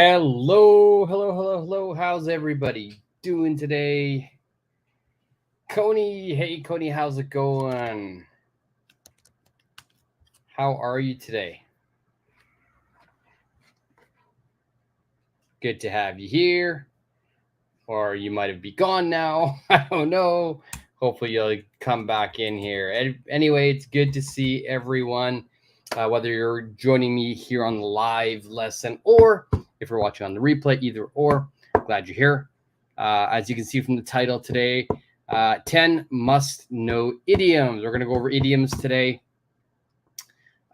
Hello. How's everybody doing today? Coney, hey Coney, how's it going? How are you today? Good to have you here. Or you might have be gone now. I don't know. Hopefully you'll come back in here. Anyway, it's good to see everyone. Whether you're joining me here on the live lesson or if you're watching on the replay, either or, glad you're here. As you can see from the title today, 10 must-know idioms. We're going to go over idioms today.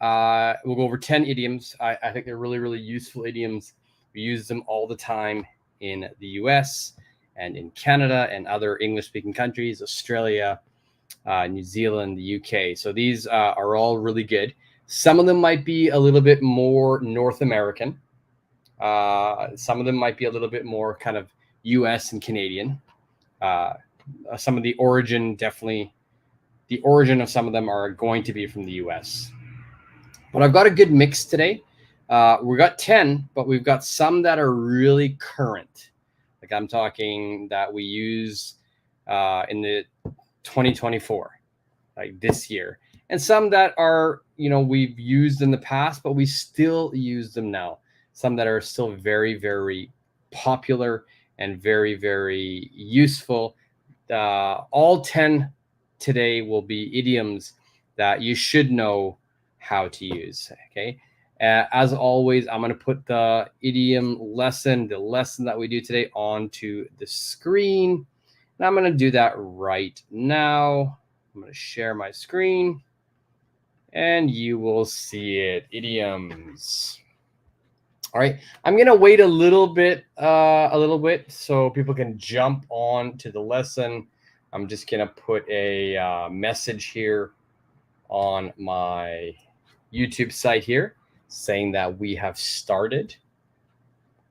We'll go over 10 idioms. I think they're really useful idioms. We use them all the time in the US and in Canada and other English-speaking countries, Australia, New Zealand, the UK. So these are all really good. Some of them might be a little bit more North American. Some of them might be a little bit more kind of US and Canadian. Some of the origin, definitely, the origin of some of them are going to be from the US. But I've got a good mix today. We've got 10, but we've got some that are really current. Like I'm talking that we use in the 2024, like this year. And some that are, we've used in the past, but we still use them now. Some that are still very popular and very useful. All 10 today will be idioms that you should know how to use, okay? As always, I'm going to put the idiom lesson, the lesson that we do today, onto the screen. And I'm going to do that right now. I'm going to share my screen and you will see it. Idioms. All right, I'm going to wait a little bit so people can jump on to the lesson. I'm just going to put a message here on my YouTube site here saying that we have started.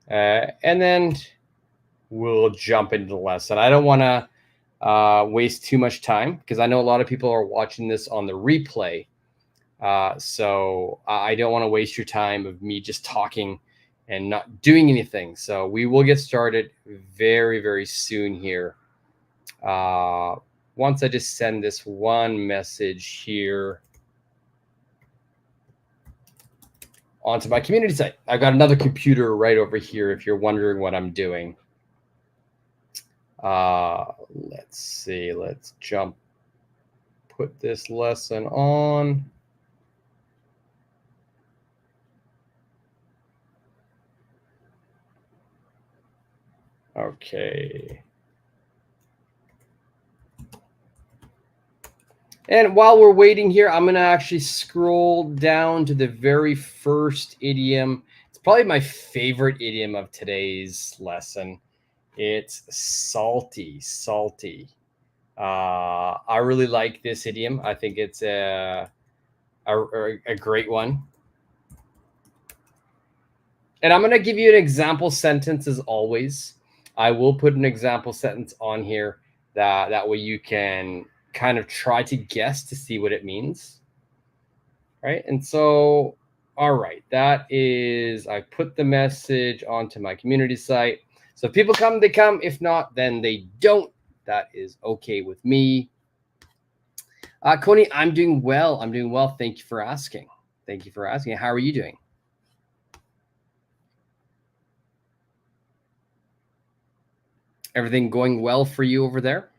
And then we'll jump into the lesson. I don't want to waste too much time because I know a lot of people are watching this on the replay. So I don't want to waste your time of me just talking and not doing anything. So we will get started very soon here. Once I just send this one message here onto my community site. I've got another computer right over here if you're wondering what I'm doing. Let's see. Let's put this lesson on. Okay. And while we're waiting here, I'm going to actually scroll down to the very first idiom. It's probably my favorite idiom of today's lesson. It's salty. I really like this idiom. I think it's a great one. And I'm going to give you an example sentence as always. I will put an example sentence on here that way you can kind of try to guess to see what it means. Right? And so, all right, that is, I put the message onto my community site. So if people come, they come. If not, then they don't. That is okay with me. Coney, I'm doing well. Thank you for asking. How are you doing? Everything going well for you over there?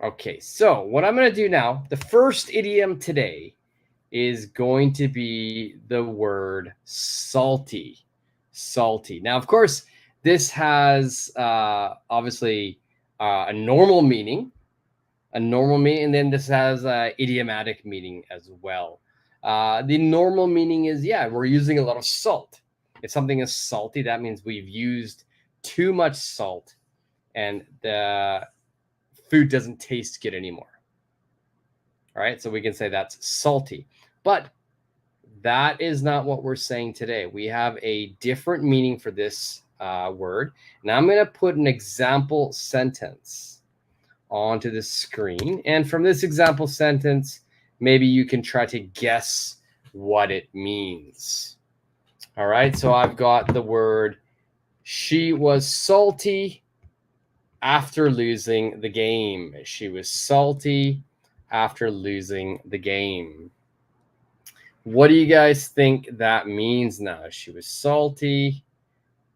Okay, so what I'm going to do now, the first idiom today is going to be the word salty. Now, of course, this has obviously a normal meaning, and then this has idiomatic meaning as well. The normal meaning is, yeah, we're using a lot of salt. If something is salty, that means we've used too much salt and the food doesn't taste good anymore. All right, so we can say that's salty. But that is not what we're saying today. We have a different meaning for this word. Now I'm going to put an example sentence onto the screen. And from this example sentence, maybe you can try to guess what it means. All right, so I've got the word, she was salty after losing the game. She was salty after losing the game. What do you guys think that means now? She was salty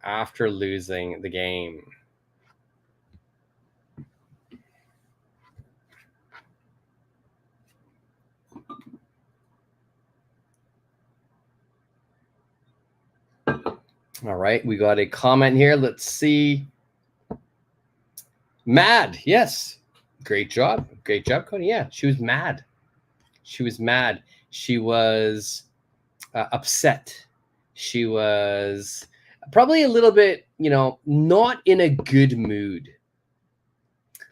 after losing the game. All right, we got a comment here. Let's see. Mad. Yes. Great job. Great job, Cody. Yeah, she was mad. She was mad. She was upset. She was probably a little bit, not in a good mood.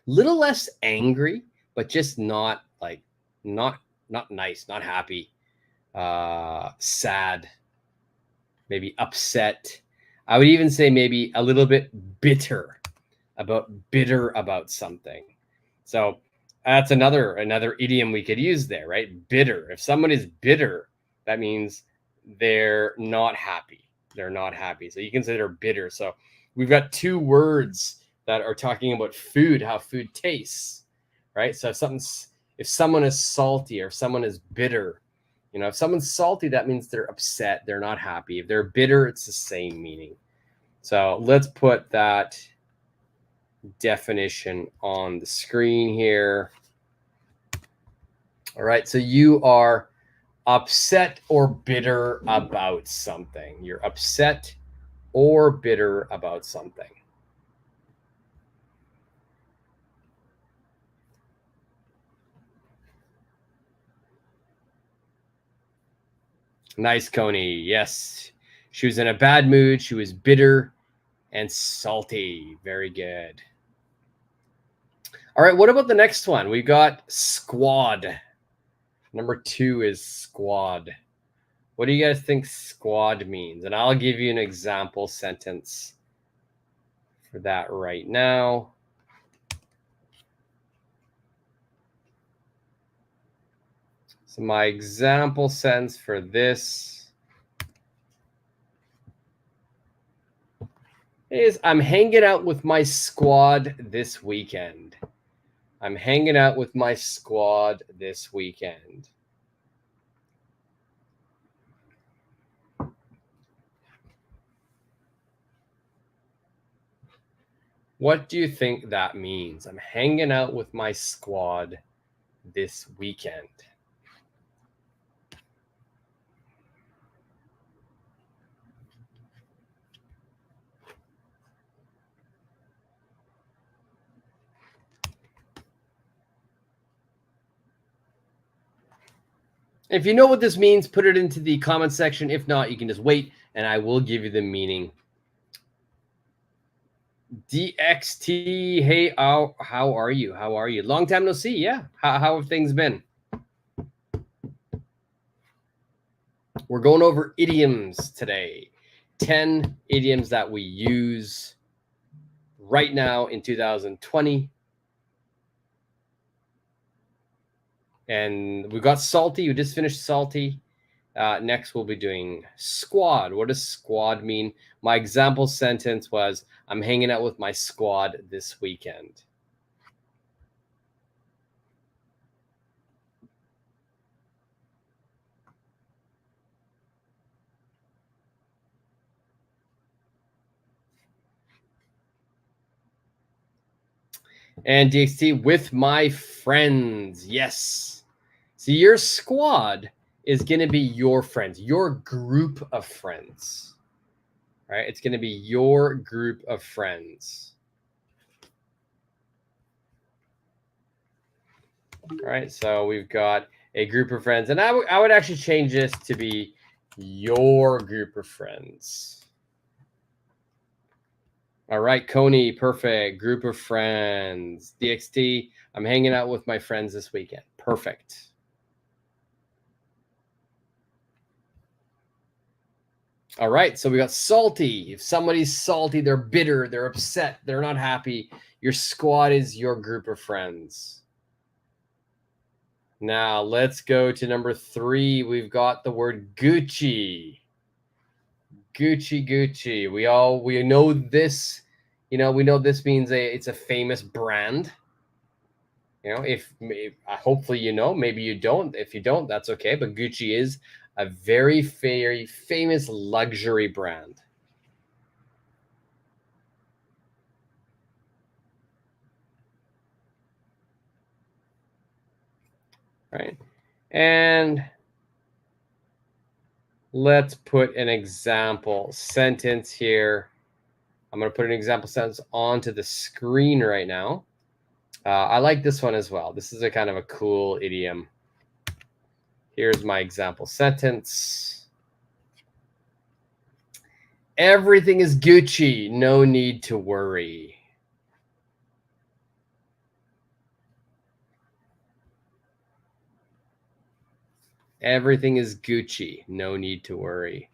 Little less angry, but just not nice, not happy, sad, maybe upset. I would even say maybe a little bit bitter about something. So that's another idiom we could use there, right? Bitter. If someone is bitter, that means they're not happy. They're not happy. So you consider bitter. So we've got two words that are talking about food, how food tastes, right? So if someone is salty or if someone is bitter, if someone's salty, that means they're upset, they're not happy. If they're bitter, it's the same meaning. So let's put that definition on the screen here. All right, so you are upset or bitter about something. You're upset or bitter about something. Nice, Coney. Yes, she was in a bad mood. She was bitter and salty. Very good. All right, what about the next one? We got squad. Number 2 is squad. What do you guys think squad means? And I'll give you an example sentence for that right now. So my example sentence for this is, I'm hanging out with my squad this weekend. I'm hanging out with my squad this weekend. What do you think that means? I'm hanging out with my squad this weekend. If you know what this means, put it into the comment section. If not, you can just wait and I will give you the meaning. DXT, hey, how are you? How are you? Long time no see. Yeah. How have things been? We're going over idioms today. 10 idioms that we use right now in 2020. And we've got salty. We just finished salty. Next, we'll be doing squad. What does squad mean? My example sentence was, I'm hanging out with my squad this weekend. And DXT, with my friends. Yes. So your squad is going to be your friends, your group of friends. Right? It's going to be your group of friends. All right, so we've got a group of friends, and I would actually change this to be your group of friends. All right, Coney, perfect. Group of friends. DXT, I'm hanging out with my friends this weekend. Perfect. All right, so we got salty. If somebody's salty, they're bitter, they're upset, they're not happy. Your squad is your group of friends. Now let's go to number 3. We've got the word Gucci. Gucci. We know this. We know this means it's a famous brand. If hopefully maybe you don't. If you don't, that's okay. But Gucci is a very, very famous luxury brand. Right. And let's put an example sentence here. I'm going to put an example sentence onto the screen right now. I like this one as well. This is a kind of a cool idiom. Here's my example sentence. Everything is Gucci. No need to worry. Everything is Gucci. No need to worry.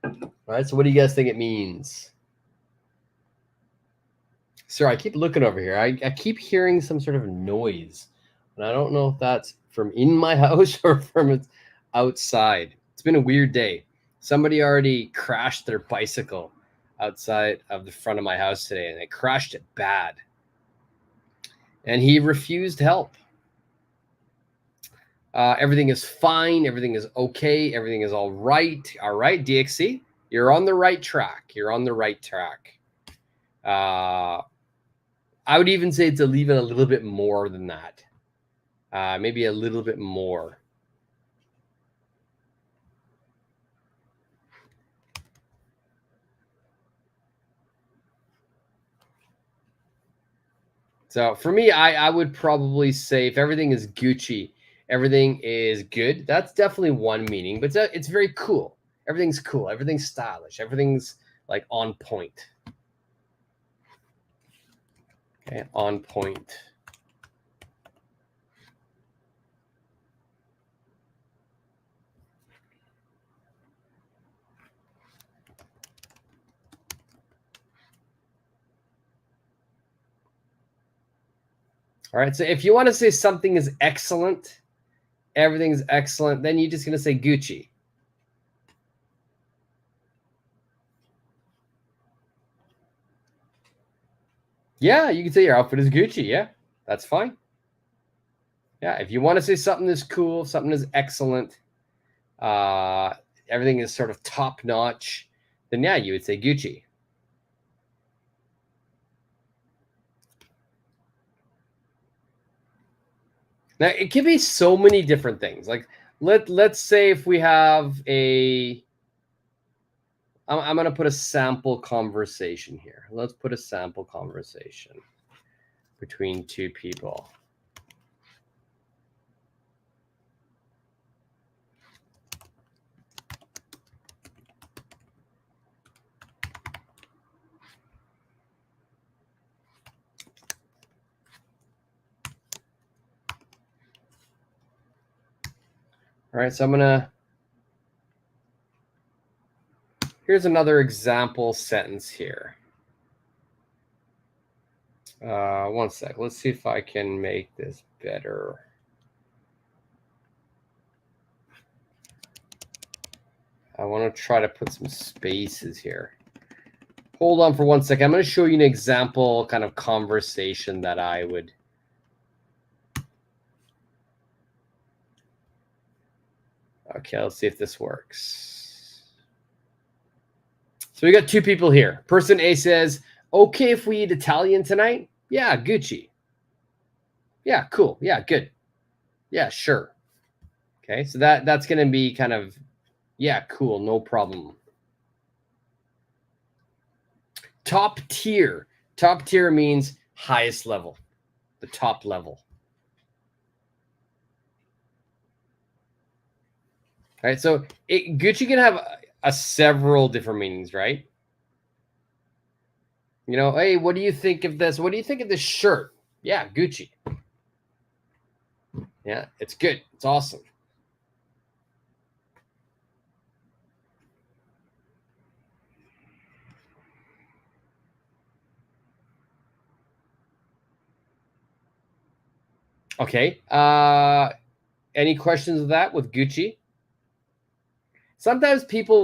All right, so what do you guys think it means? Sir, I keep looking over here. I keep hearing some sort of noise. And I don't know if that's from in my house or from outside. It's been a weird day. Somebody already crashed their bicycle outside of the front of my house today, and they crashed it bad. And he refused help. Everything is fine. Everything is okay. Everything is all right. All right, DXC, you're on the right track. You're on the right track. I would even say it's even a little bit more than that. Maybe a little bit more. So for me, I would probably say if everything is Gucci, everything is good. That's definitely one meaning, but it's very cool. Everything's cool. Everything's stylish. Everything's like on point. Okay, on point. All right, so if you want to say something is excellent, everything's excellent, then you're just going to say Gucci. Yeah, you can say your outfit is Gucci. Yeah, that's fine. Yeah, if you want to say something is cool, something is excellent, everything is sort of top notch, then yeah, you would say Gucci. Now it can be so many different things. Like let's say if we have I'm going to put a sample conversation here. Let's put a sample conversation between two people. All right, so here's another example sentence here. One sec. Let's see if I can make this better. I want to try to put some spaces here. Hold on for 1 second. I'm going to show you an example kind of conversation that I would. Okay, let's see if this works. So we got two people here. Person A says, okay, if we eat Italian tonight? Yeah, Gucci. Yeah, cool. Yeah, good. Yeah, sure. Okay, so that's going to be kind of, yeah, cool, no problem. Top tier. Top tier means highest level, the top level. All right, so Gucci can have several different meanings, right? Hey, what do you think of this? What do you think of this shirt? Yeah, Gucci. Yeah, it's good. It's awesome. Okay. Any questions of that with Gucci? Sometimes people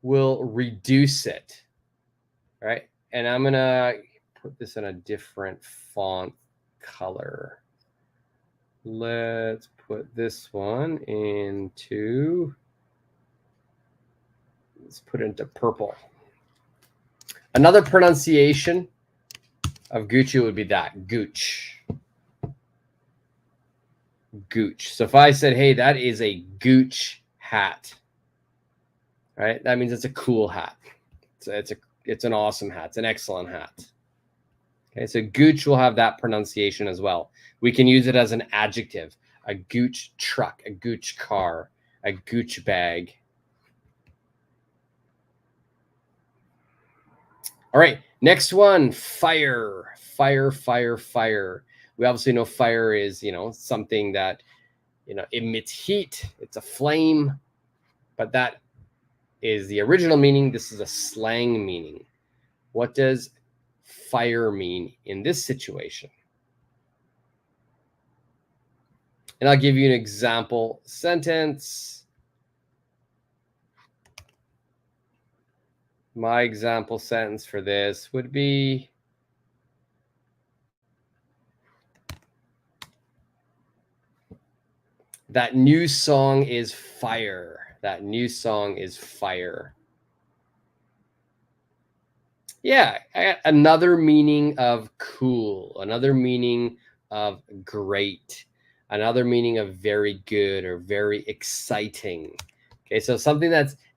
will reduce it, right? And I'm gonna put this in a different font color. Let's put this one into, let's put it into purple. Another pronunciation of Gucci would be that, Gooch. Gooch. So if I said, hey, that is a Gooch hat, right? That means it's a cool hat. It's an awesome hat. It's an excellent hat. Okay, so Gooch will have that pronunciation as well. We can use it as an adjective, a Gooch truck, a Gooch car, a Gooch bag. All right, next one, fire, fire, fire, fire. We obviously know fire is, something that, emits heat. It's a flame, but that is the original meaning. This is a slang meaning. What does fire mean in this situation? And I'll give you an example sentence. My example sentence for this would be, that new song is fire. That new song is fire. Yeah, another meaning of cool, another meaning of great, another meaning of very good or very exciting. Okay, so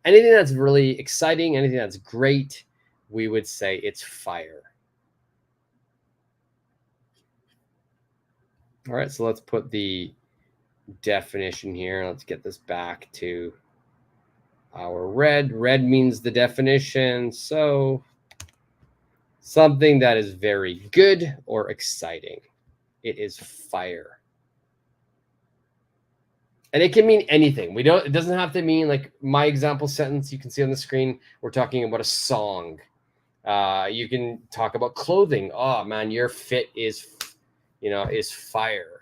anything that's really exciting, anything that's great, we would say it's fire. All right, so let's put the definition here. Let's get this back to our red. Red means the definition. So something that is very good or exciting. It is fire. And it can mean anything. It doesn't have to mean, like my example sentence you can see on the screen. We're talking about a song. You can talk about clothing. Oh man, your fit is fire,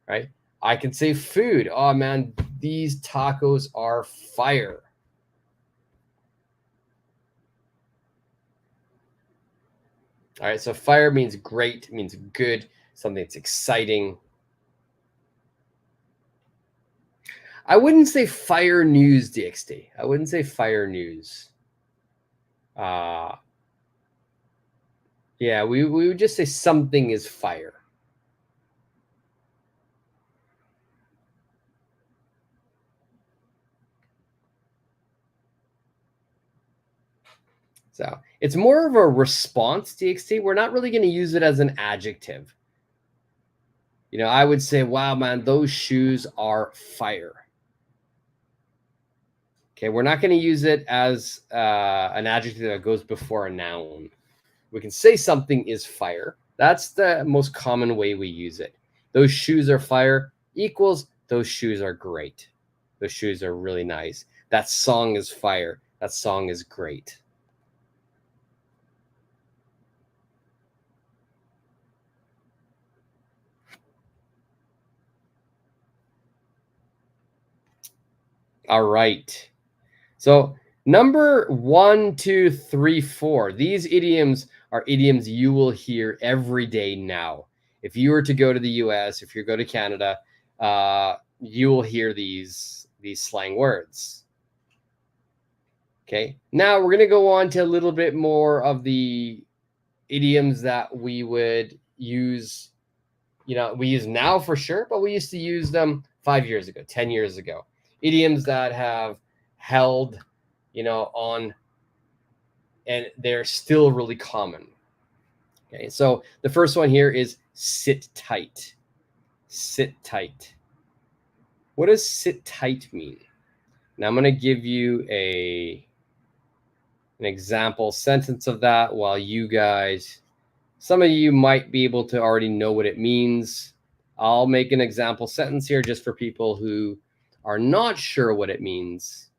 right? I can say food. Oh man, these tacos are fire. All right, so fire means great, means good, something that's exciting. I wouldn't say fire news, DXD. I wouldn't say fire news. Yeah, we would just say something is fire. So it's more of a response, DXT. We're not really going to use it as an adjective. I would say, wow, man, those shoes are fire. Okay, we're not going to use it as an adjective that goes before a noun. We can say something is fire. That's the most common way we use it. Those shoes are fire equals those shoes are great. Those shoes are really nice. That song is fire. That song is great. All right. So number 1, 2, 3, 4. These idioms are idioms you will hear every day now. If you were to go to the US, if you go to Canada, you will hear these slang words. Okay. Now we're going to go on to a little bit more of the idioms that we would use. We use now for sure, but we used to use them 5 years ago, 10 years ago. Idioms that have held, on, and they're still really common. Okay, so the first one here is sit tight. Sit tight. What does sit tight mean? Now I'm going to give you an example sentence of that while you guys, some of you might be able to already know what it means. I'll make an example sentence here just for people who are not sure what it means.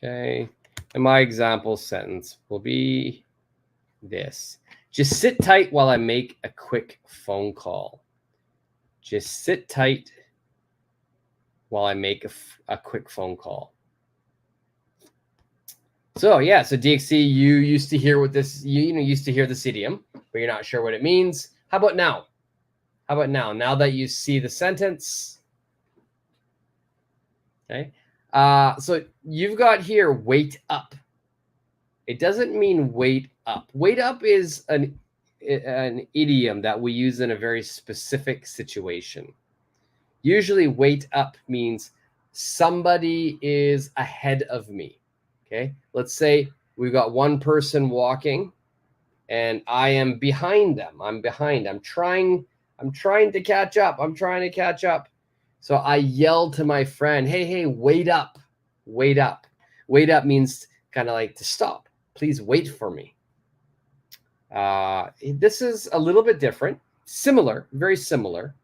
Okay, and my example sentence will be this. Just sit tight while I make a quick phone call. Just sit tight while I make a quick phone call. So yeah, so DXC, you used to hear what this, you used to hear this idiom, but you're not sure what it means. How about now? How about now? Now that you see the sentence, okay. So you've got here, wait up. It doesn't mean wait up. Wait up is an idiom that we use in a very specific situation. Usually wait up means somebody is ahead of me. Okay, let's say we've got one person walking and I am behind them. I'm behind. I'm trying to catch up. I'm trying to catch up. So I yell to my friend, hey, wait up. Wait up. Wait up means kind of like to stop. Please wait for me. This is a little bit different. Similar, very similar.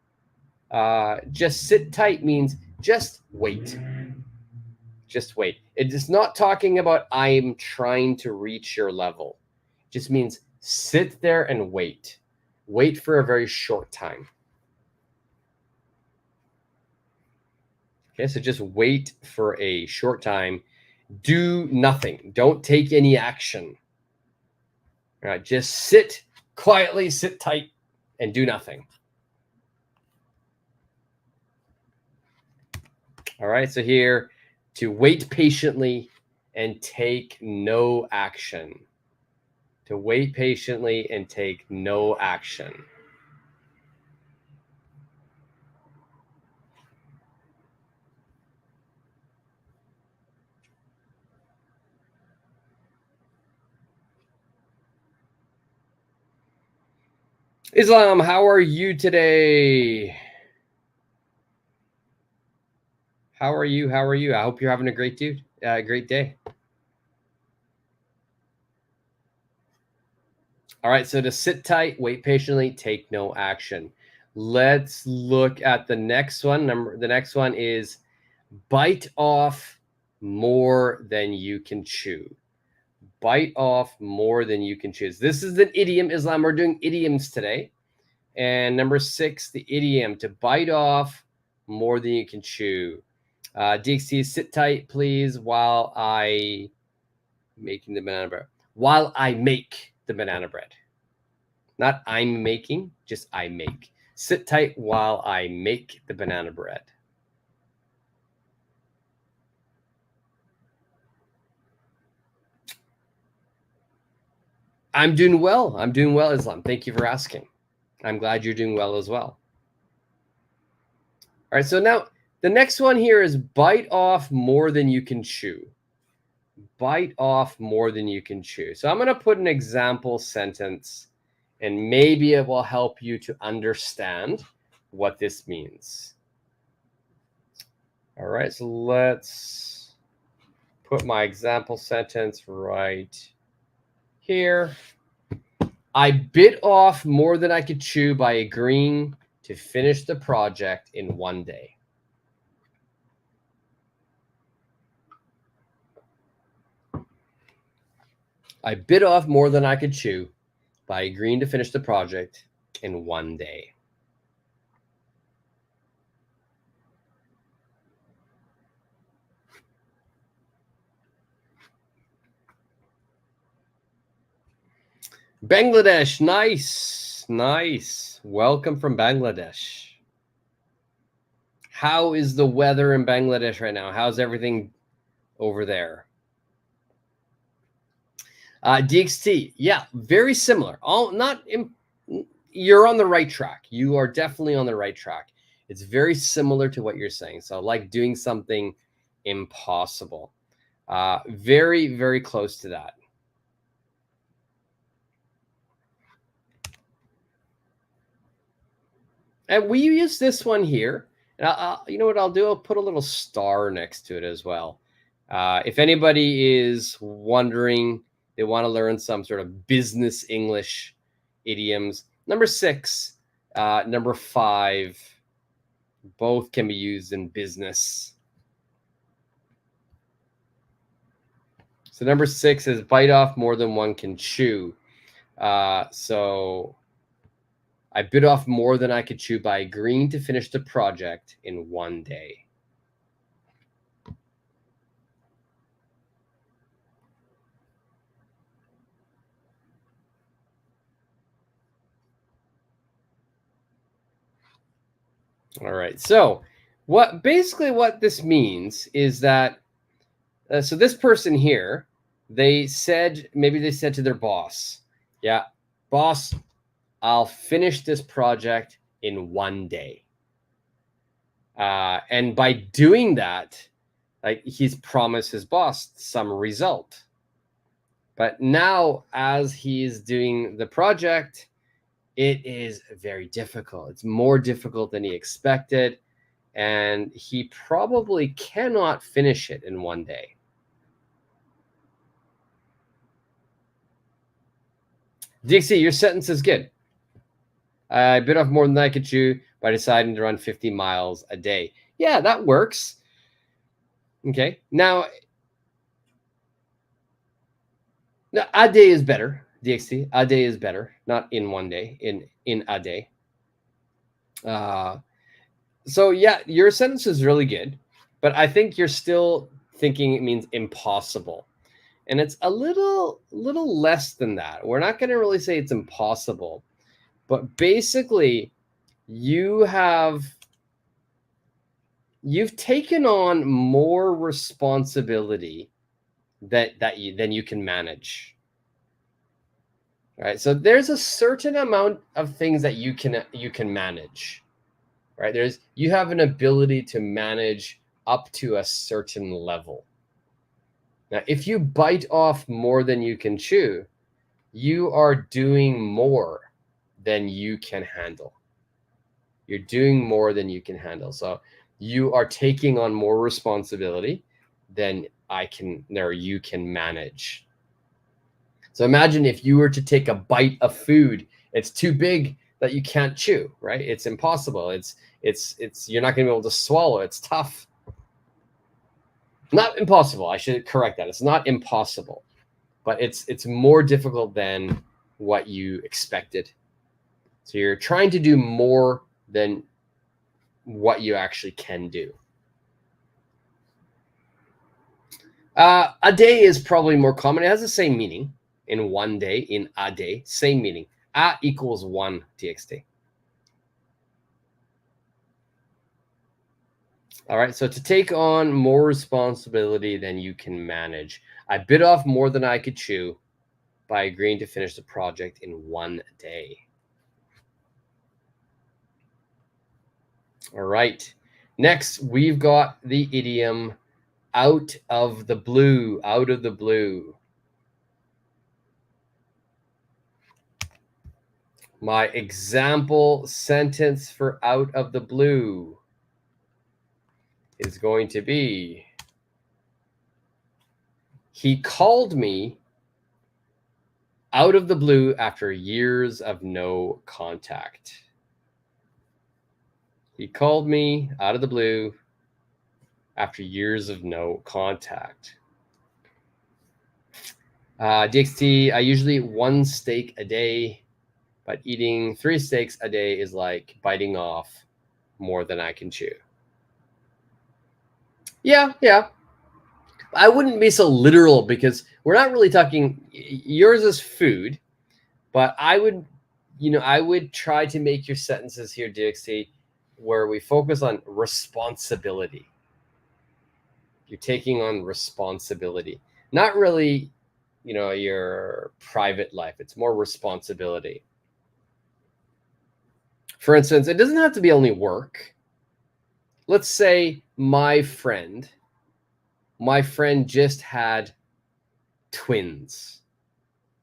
Just sit tight means just wait. Just wait. It is not talking about I'm trying to reach your level. It just means sit there and wait. Wait for a very short time. Okay, so just wait for a short time. Do nothing. Don't take any action. All right, just sit quietly, sit tight, and do nothing. All right, so here, to wait patiently and take no action. To wait patiently and take no action. Islam, how are you today? How are you? How are you? I hope you're having a great day. All right, so to sit tight, wait patiently, take no action. Let's look at the next one. The next one is bite off more than you can chew. Bite off more than you can chew. This is an idiom, Islam. We're doing idioms today. And number 6, the idiom, to bite off more than you can chew. DXT, sit tight, please, while I making the banana bread. While I make the banana bread. Not I'm making, just I make. Sit tight while I make the banana bread. I'm doing well. I'm doing well, Islam. Thank you for asking. I'm glad you're doing well as well. All right, so now the next one here is bite off more than you can chew. Bite off more than you can chew. So I'm going to put an example sentence, and maybe it will help you to understand what this means. All right, so let's put my example sentence right here. I bit off more than I could chew by agreeing to finish the project in one day. I bit off more than I could chew by agreeing to finish the project in one day. Bangladesh, nice. Welcome from Bangladesh. How is the weather in Bangladesh right now? How's everything over there? DXT, yeah, very similar. You're on the right track. You are definitely on the right track. It's very similar to what you're saying. So like doing something impossible. Very, very close to that. And we use this one here. And you know what I'll do? I'll put a little star next to it as well. If anybody is wondering They want to learn some sort of business English idioms. Number 6, number 5, both can be used in business. So number 6 is bite off more than one can chew. So I bit off more than I could chew by agreeing to finish the project in one day. All right. So what this means is that so this person here, maybe they said to their boss, yeah, boss, I'll finish this project in one day. And by doing that, like, he's promised his boss some result. But now, as he's doing the project, it is very difficult. It's more difficult than he expected, and he probably cannot finish it in one day. Dixie, your sentence is good. I bit off more than I could chew by deciding to run 50 miles a day. Yeah, that works. Okay. Now, a day is better, DXT. A day is better, not in one day, in a day. So yeah, your sentence is really good, but I think you're still thinking it means impossible. And it's a little less than that. We're not going to really say it's impossible, but basically you've taken on more responsibility than you can manage. Right? So there's a certain amount of things that you can manage. Right? You have an ability to manage up to a certain level. Now, if you bite off more than you can chew, you are doing more than you can handle. You're doing more than you can handle. So you are taking on more responsibility than you can manage. So imagine if you were to take a bite of food, it's too big that you can't chew, right? It's impossible. It's you're not going to be able to swallow. It's tough. Not impossible. I should correct that. It's not impossible, but it's more difficult than what you expected. So you're trying to do more than what you actually can do. A day is probably more common. It has the same meaning in one day, in a day, same meaning. A equals 1 txt. All right, so to take on more responsibility than you can manage. I bit off more than I could chew by agreeing to finish the project in one day. All right, next we've got the idiom out of the blue, out of the blue. My example sentence for out of the blue is going to be, he called me out of the blue after years of no contact. He called me out of the blue after years of no contact. DXT, I usually eat 1 steak a day, but eating 3 steaks a day is like biting off more than I can chew. Yeah. I wouldn't be so literal because we're not really talking, yours is food, but I would try to make your sentences here, DXT, where we focus on responsibility. You're taking on responsibility, not really, your private life. It's more responsibility. For instance, it doesn't have to be only work. Let's say my friend just had twins,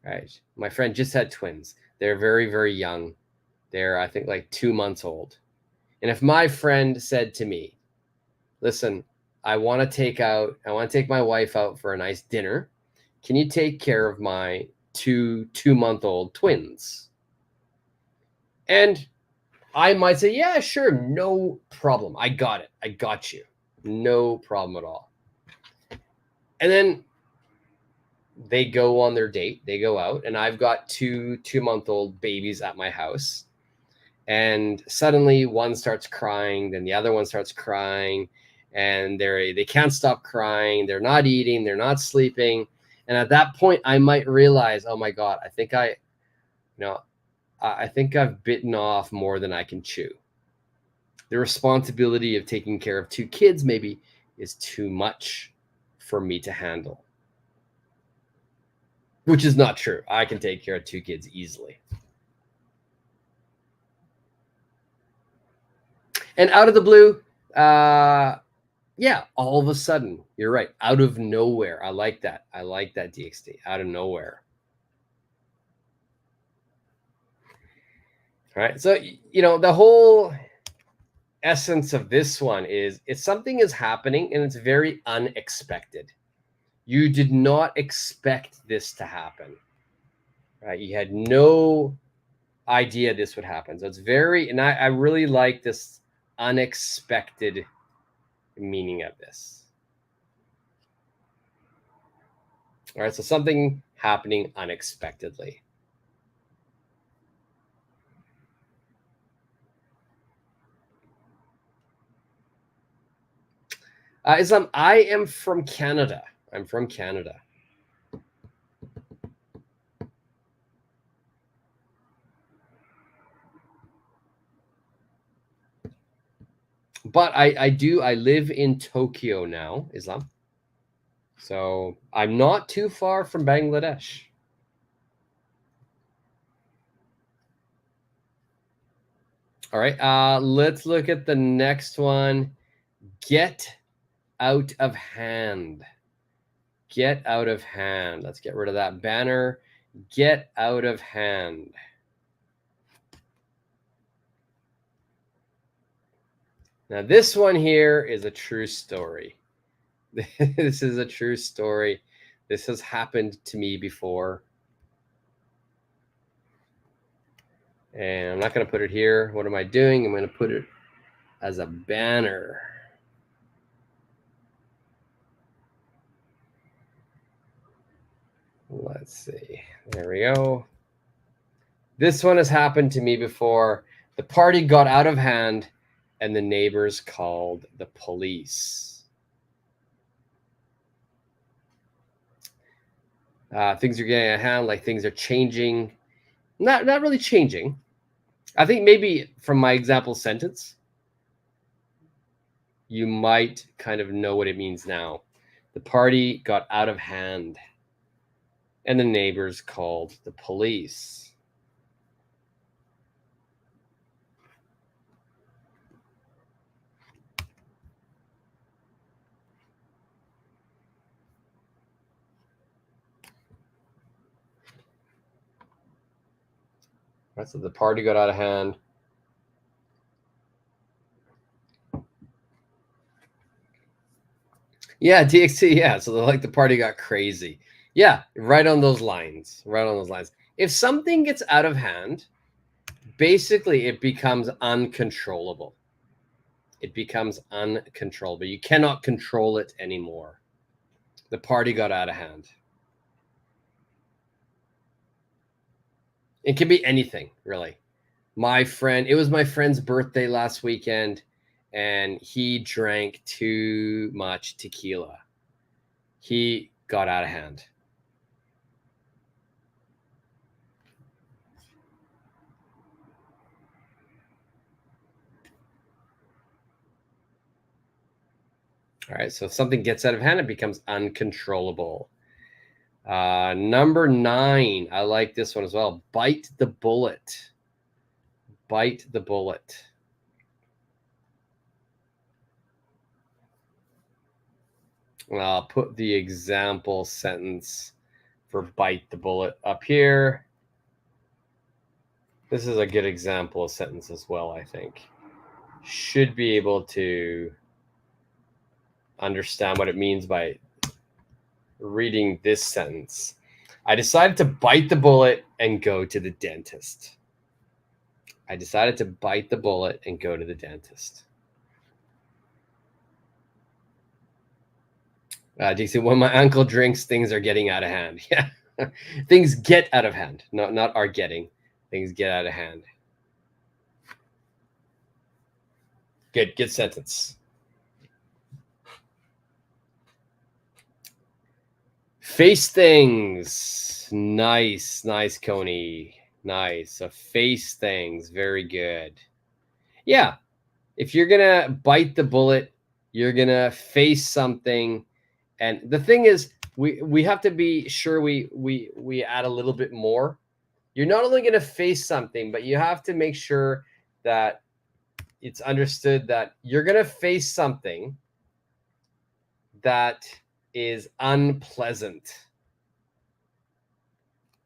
right? My friend just had twins. They're very, very young. They're, I think, like 2 months old. And if my friend said to me, listen, I want to take my wife out for a nice dinner, can you take care of my two-month-old twins? And I might say, yeah, sure, no problem. I got it. I got you. No problem at all. And then they go on their date. They go out, and I've got two-month-old babies at my house. And suddenly one starts crying, then the other one starts crying, and they can't stop crying. They're not eating. They're not sleeping. And at that point, I might realize, oh my God, I think I've bitten off more than I can chew. The responsibility of taking care of two kids maybe is too much for me to handle. Which is not true. I can take care of two kids easily. And out of the blue, yeah, all of a sudden, you're right. Out of nowhere. I like that. I like that, DXD. Out of nowhere. All right. So, the whole essence of this one is something is happening and it's very unexpected. You did not expect this to happen. Right? You had no idea this would happen. So it's and I really like this unexpected meaning of this. All right, so something happening unexpectedly. Islam, I am from Canada. I'm from Canada. But I live in Tokyo now, Islam. So I'm not too far from Bangladesh. All right, let's look at the next one. Get out of hand. Get out of hand. Let's get rid of that banner. Get out of hand. Now, this one here is a true story. This is a true story. This has happened to me before. And I'm not going to put it here. What am I doing? I'm going to put it as a banner. Let's see. There we go. This one has happened to me before. The party got out of hand and the neighbors called the police. Things are getting out of hand, like things are changing. Not really changing. I think maybe from my example sentence, you might kind of know what it means now. The party got out of hand and the neighbors called the police. Right, so the party got out of hand. Yeah, DXT, yeah. So the party got crazy. Yeah, right on those lines. Right on those lines. If something gets out of hand, basically it becomes uncontrollable. It becomes uncontrollable. You cannot control it anymore. The party got out of hand. It can be anything, really. It was my friend's birthday last weekend, and he drank too much tequila. He got out of hand. All right, so if something gets out of hand, it becomes uncontrollable. Number 9, I like this one as well. Bite the bullet. Bite the bullet. I'll put the example sentence for bite the bullet up here. This is a good example of sentence as well, I think. Should be able to understand what it means by reading this sentence. I decided to bite the bullet and go to the dentist. I decided to bite the bullet and go to the dentist. DC, when my uncle drinks, things are getting out of hand. Yeah, things get out of hand. No, not are getting. Things get out of hand. Good sentence. Face things. Nice, Coney. Nice. So face things. Very good. Yeah. If you're going to bite the bullet, you're going to face something. And the thing is, we have to be sure we add a little bit more. You're not only going to face something, but you have to make sure that it's understood that you're going to face something that is unpleasant.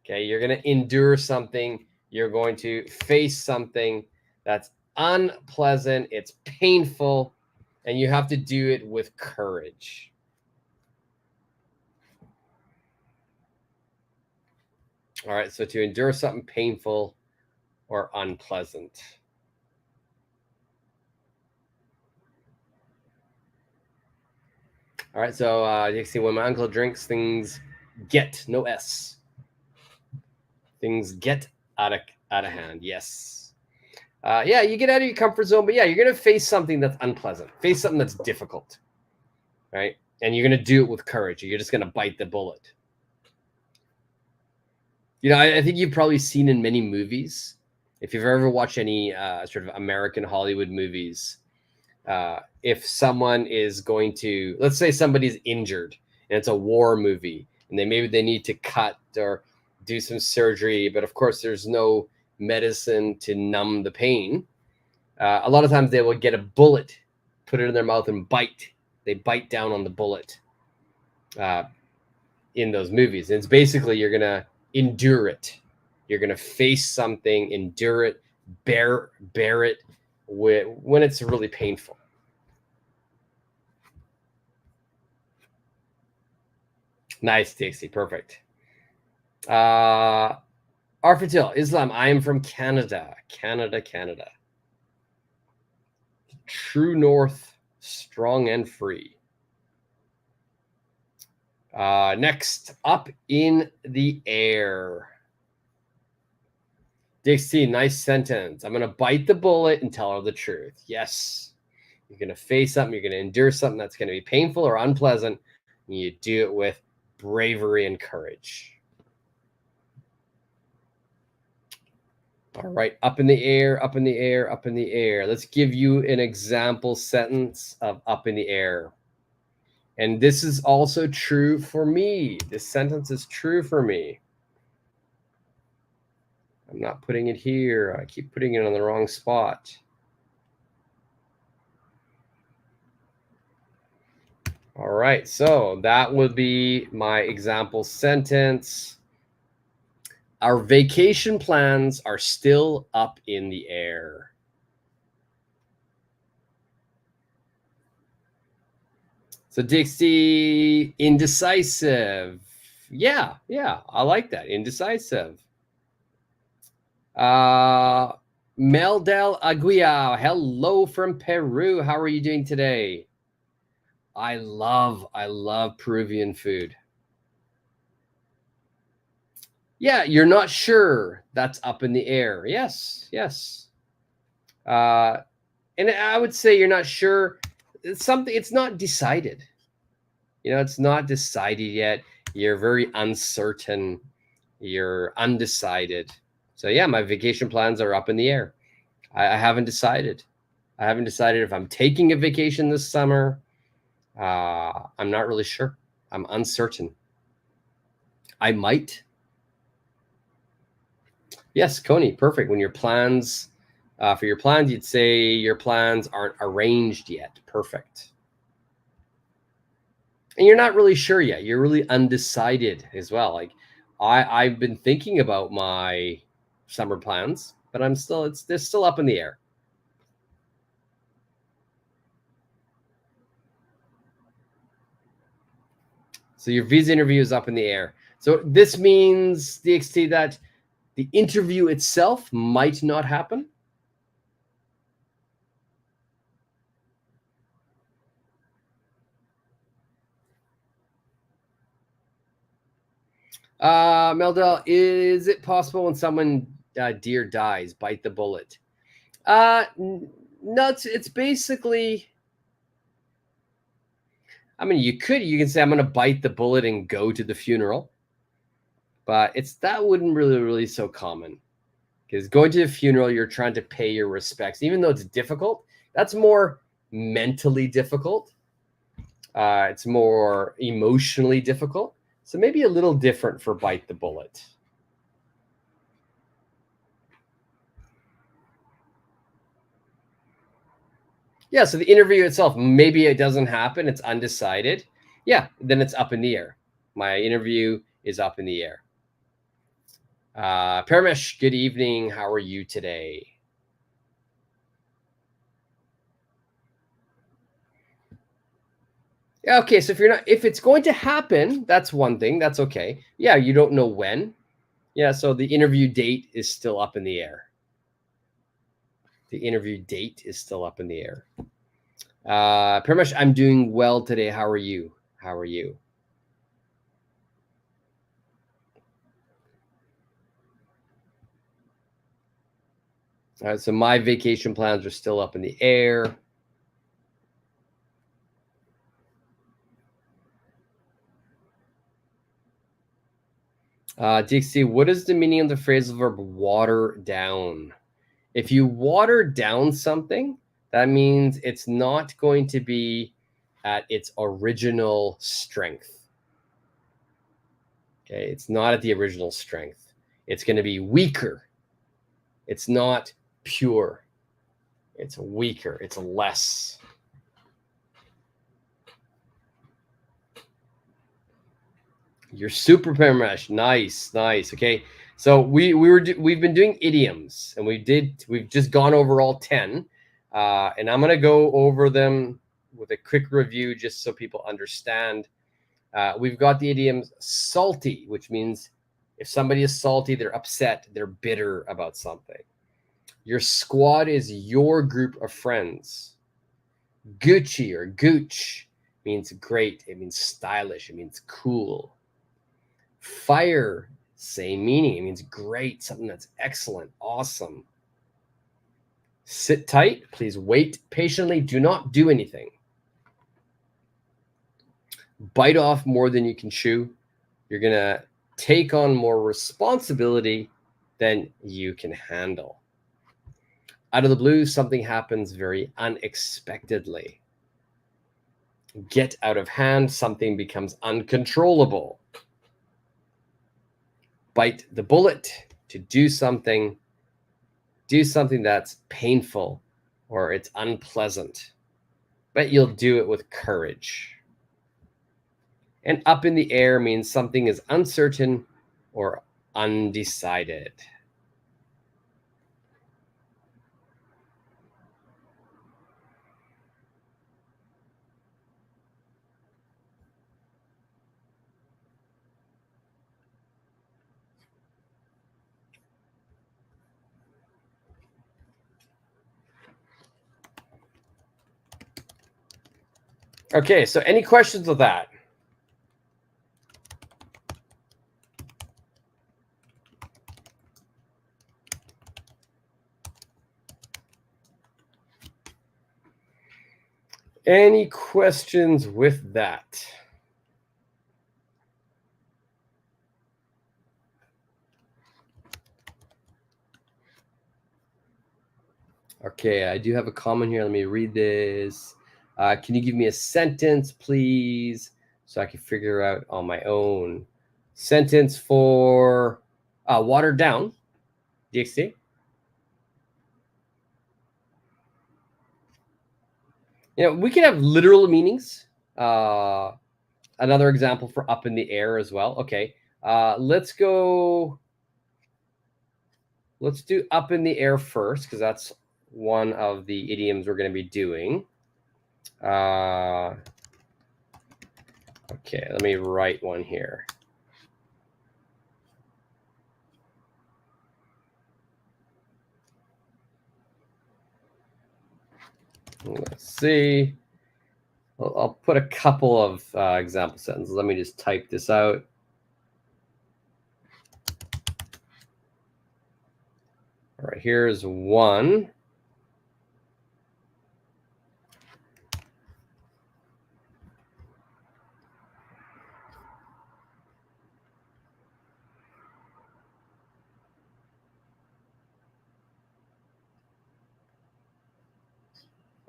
Okay, you're going to endure something. You're going to face something that's unpleasant. It's painful, and you have to do it with courage. All right, so to endure something painful or unpleasant. All right, so you see when my uncle drinks, things get, no S. Things get out of hand, yes. Yeah, you get out of your comfort zone, but yeah, you're going to face something that's unpleasant. Face something that's difficult, right? And you're going to do it with courage. You're just going to bite the bullet. You know, I think you've probably seen in many movies, if you've ever watched any sort of American Hollywood movies, if someone is going to, let's say somebody's injured and it's a war movie and maybe they need to cut or do some surgery, but of course there's no medicine to numb the pain. A lot of times they will get a bullet, put it in their mouth and bite. They bite down on the bullet in those movies. And it's basically you're going to endure it. You're going to face something, endure it, bear it when it's really painful. Nice, Dixie. Perfect. Arfatil, Islam. I am from Canada. Canada. True North, strong and free. Next, up in the air. Dixie, nice sentence. I'm going to bite the bullet and tell her the truth. Yes. You're going to face something. You're going to endure something that's going to be painful or unpleasant. And you do it with bravery and courage. All right. Up in the air, up in the air, up in the air. Let's give you an example sentence of up in the air. And this is also true for me. This sentence is true for me. I'm not putting it here. I keep putting it on the wrong spot. All right, so that would be my example sentence. Our vacation plans are still up in the air. So Dixie, indecisive. Yeah, I like that, indecisive. Mel del Aguia, hello from Peru. How are you doing today? I love Peruvian food. Yeah, you're not sure. That's up in the air. Yes. And I would say you're not sure. It's not decided. You know, it's not decided yet. You're very uncertain. You're undecided. So yeah, my vacation plans are up in the air. I haven't decided. I haven't decided if I'm taking a vacation this summer. I'm not really sure. I'm uncertain. I might. Yes, Coney, perfect. When your plans, for your plans, you'd say your plans aren't arranged yet. Perfect. And you're not really sure yet. You're really undecided as well. Like I've been thinking about my summer plans, but they're still up in the air. So your visa interview is up in the air. So this means, DXT, that the interview itself might not happen. Meldel, is it possible when someone deer dies, bite the bullet? No, it's basically, I mean, you can say I'm going to bite the bullet and go to the funeral, but that wouldn't really so common, because going to the funeral, you're trying to pay your respects, even though it's difficult. That's more mentally difficult. It's more emotionally difficult. So maybe a little different for bite the bullet. Yeah, so the interview itself, maybe it doesn't happen. It's undecided. Yeah, then it's up in the air. My interview is up in the air. Paramesh, good evening. How are you today? Yeah, okay, so if it's going to happen, that's one thing. That's okay. Yeah, you don't know when. Yeah, so the interview date is still up in the air. The interview date is still up in the air. Pretty much, I'm doing well today. How are you? How are you? All right, so my vacation plans are still up in the air. DXT, what is the meaning of the phrasal verb water down? If you water down something, that means it's not going to be at its original strength. Okay, it's not at the original strength. It's going to be weaker. It's not pure. It's weaker. It's less. You're super Paramesh. Nice. Okay, so we've been doing idioms, and we've just gone over all 10, and I'm gonna go over them with a quick review just so people understand. We've got the idioms salty, which means if somebody is salty, they're upset, they're bitter about something. Your squad is your group of friends. Gucci or gooch means great. It means stylish. It means cool. Fire, same meaning. It means great, something that's excellent, awesome. Sit tight. Please wait patiently. Do not do anything. Bite off more than you can chew. You're going to take on more responsibility than you can handle. Out of the blue, something happens very unexpectedly. Get out of hand, something becomes uncontrollable. Bite the bullet, to do something that's painful or it's unpleasant, but you'll do it with courage. And up in the air means something is uncertain or undecided. Okay, so any questions with that? Any questions with that? Okay, I do have a comment here. Let me read this. Can you give me a sentence, please, so I can figure out on my own? Sentence for watered down, DXT. We can have literal meanings. Another example for up in the air as well. Okay, let's do up in the air first, because that's one of the idioms we're going to be doing. Okay, let me write one here. Let's see. I'll put a couple of example sentences. Let me just type this out. All right, here's one.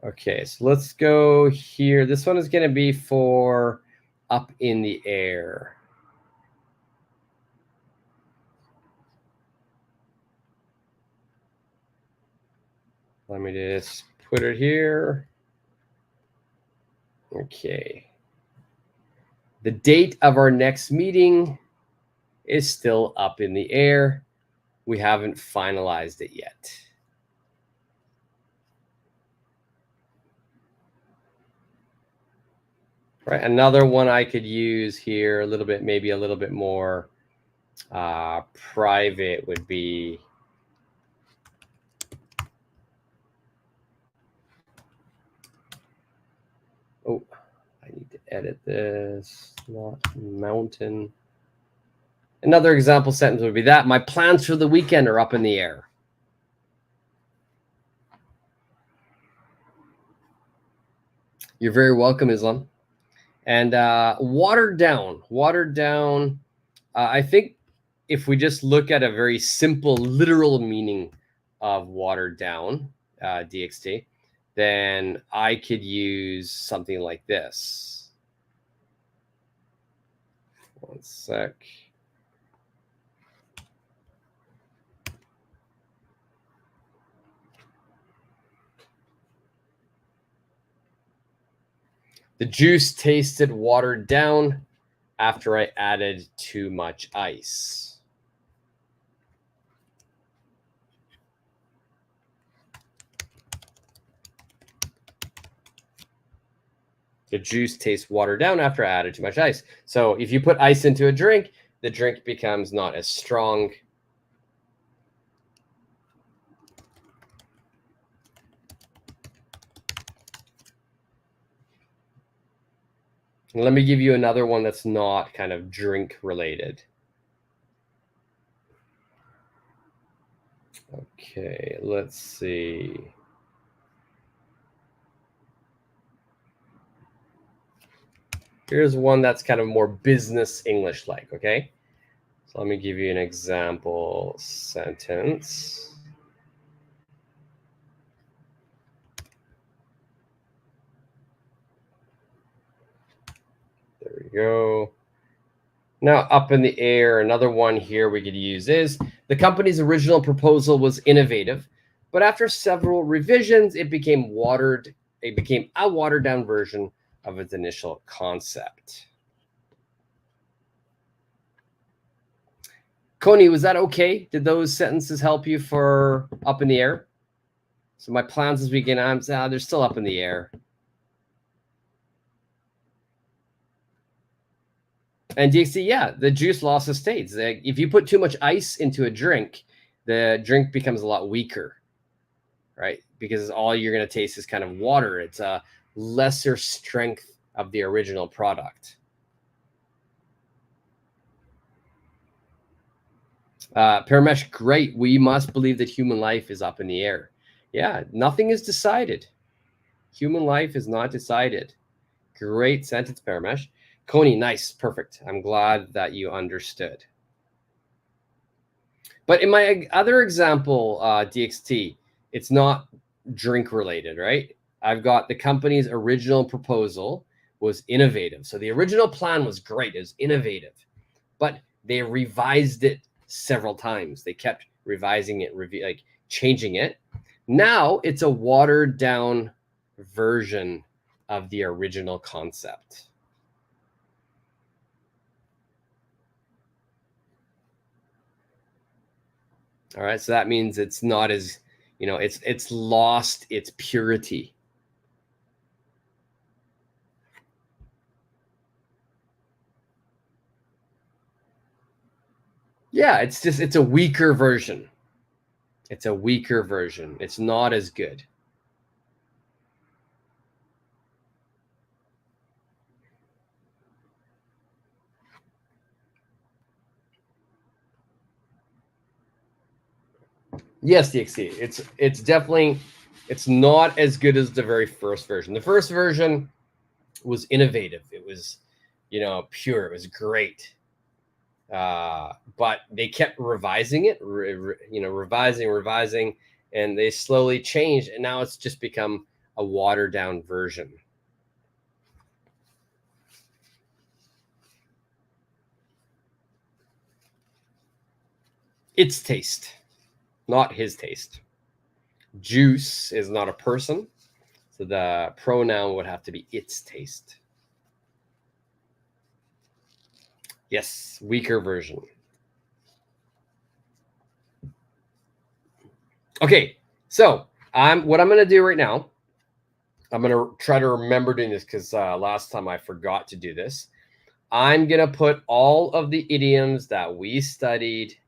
Okay, so let's go here. This one is going to be for up in the air. Let me just put it here. Okay. The date of our next meeting is still up in the air. We haven't finalized it yet. Right, another one I could use here, maybe a little bit more private would be, oh, I need to edit this, not mountain. Another example sentence would be that my plans for the weekend are up in the air. You're very welcome, Islam. And watered down. I think if we just look at a very simple literal meaning of watered down, DXT, then I could use something like this. One sec. The juice tasted watered down after I added too much ice. The juice tastes watered down after I added too much ice. So if you put ice into a drink, the drink becomes not as strong. Let me give you another one that's not kind of drink related. Okay, let's see. Here's one that's kind of more business English like, okay? So let me give you an example sentence. There we go. Now, up in the air, another one here we could use is the company's original proposal was innovative, but after several revisions, it became a watered down version of its initial concept. Coney, was that okay? Did those sentences help you for up in the air? So my plans this weekend, they're still up in the air. And DXT, yeah, the juice loss its states. If you put too much ice into a drink, the drink becomes a lot weaker, right? Because all you're going to taste is kind of water. It's a lesser strength of the original product. Paramesh, great. We must believe that human life is up in the air. Yeah, nothing is decided. Human life is not decided. Great sentence, Paramesh. Coney, nice, perfect. I'm glad that you understood. But in my other example, DXT, it's not drink related, right? I've got the company's original proposal was innovative. So the original plan was great. It was innovative, but they revised it several times. They kept revising it, like changing it. Now it's a watered down version of the original concept. All right, so that means it's not as, it's lost its purity. Yeah, it's a weaker version. It's a weaker version. It's not as good. Yes, DXT. It's definitely it's not as good as the very first version. The first version was innovative. It was, pure. It was great. But they kept revising it, revising, and they slowly changed, and now it's just become a watered down version. Its taste, not his taste. Juice is not a person, so the pronoun would have to be its taste. Yes, weaker version. Okay, so what I'm gonna do right now. I'm gonna try to remember doing this because last time I forgot to do this. I'm gonna put all of the idioms that we studied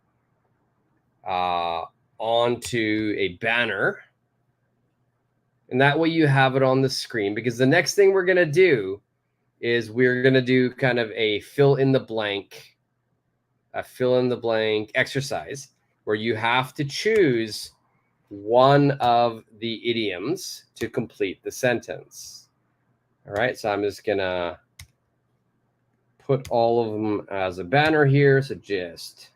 onto a banner, and that way you have it on the screen. Because the next thing we're gonna do is we're gonna do kind of a fill in the blank exercise where you have to choose one of the idioms to complete the sentence. All right, so I'm just gonna put all of them as a banner here. So just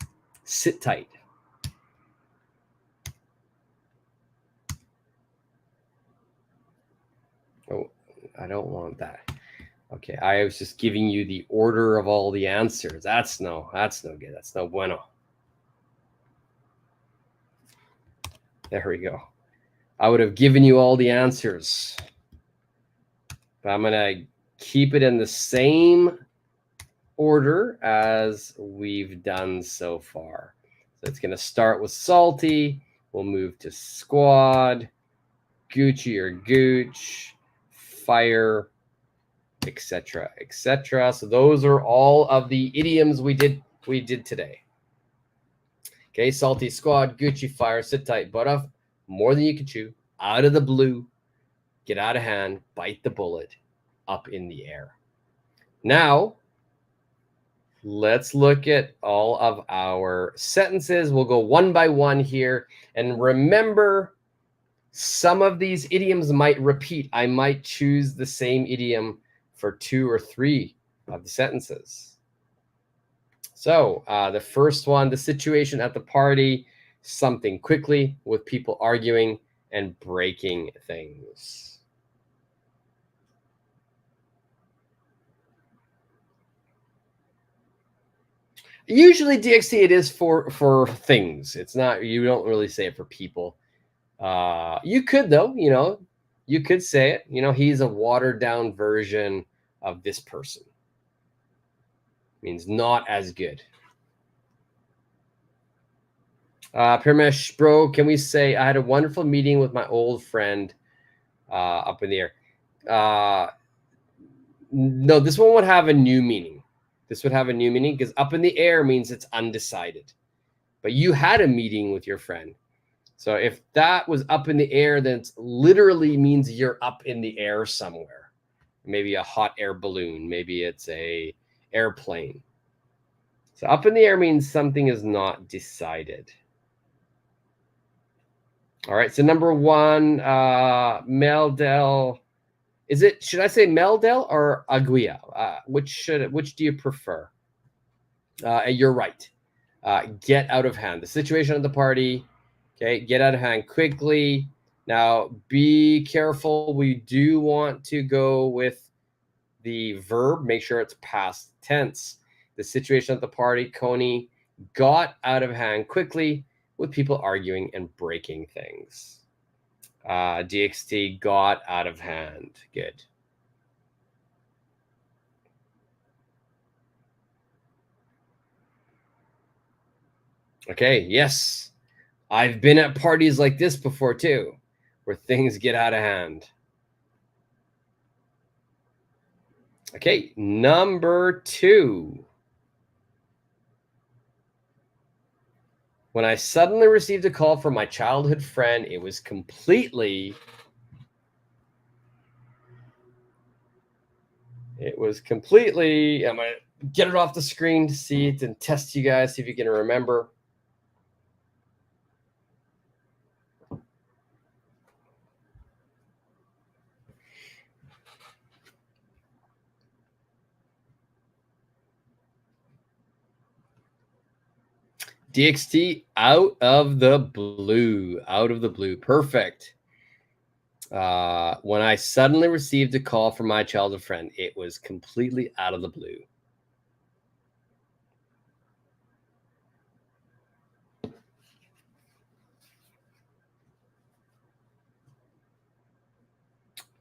sit tight. Oh, I don't want that. Okay, I was just giving you the order of all the answers. That's no good. That's no bueno. There we go. I would have given you all the answers. But I'm gonna keep it in the same order as we've done so far. So it's gonna start with salty. We'll move to squad, Gucci or Gooch, fire, etc., etc. So those are all of the idioms we did today. Okay, salty, squad, Gucci, fire, sit tight, butt off, more than you can chew, out of the blue, get out of hand, bite the bullet, up in the air. Now, let's look at all of our sentences. We'll go one by one here. And remember, some of these idioms might repeat. I might choose the same idiom for 2 or 3 of the sentences. So the first one, the situation at the party, something quickly with people arguing and breaking things. Usually DXT, it is for things. It's not, you don't really say it for people. You could though, you could say it, he's a watered down version of this person. Means not as good. Pirmesh, bro, can we say I had a wonderful meeting with my old friend up in the air? No, this one would have a new meaning. This would have a new meaning because up in the air means it's undecided. But you had a meeting with your friend. So if that was up in the air, then it literally means you're up in the air somewhere. Maybe a hot air balloon. Maybe it's a airplane. So up in the air means something is not decided. All right. So number 1, Meldel. Should I say Meldel or Aguia? Which do you prefer? You're right. Get out of hand. The situation at the party. Okay, get out of hand quickly. Now, be careful. We do want to go with the verb. Make sure it's past tense. The situation at the party, Coney got out of hand quickly with people arguing and breaking things. DXT got out of hand. Good. Okay, yes. I've been at parties like this before too, where things get out of hand. Okay, number 2. When I suddenly received a call from my childhood friend, it was completely. I'm going to get it off the screen to see it and test you guys, see if you can remember. DXT out of the blue. Perfect. When I suddenly received a call from my childhood friend, it was completely out of the blue.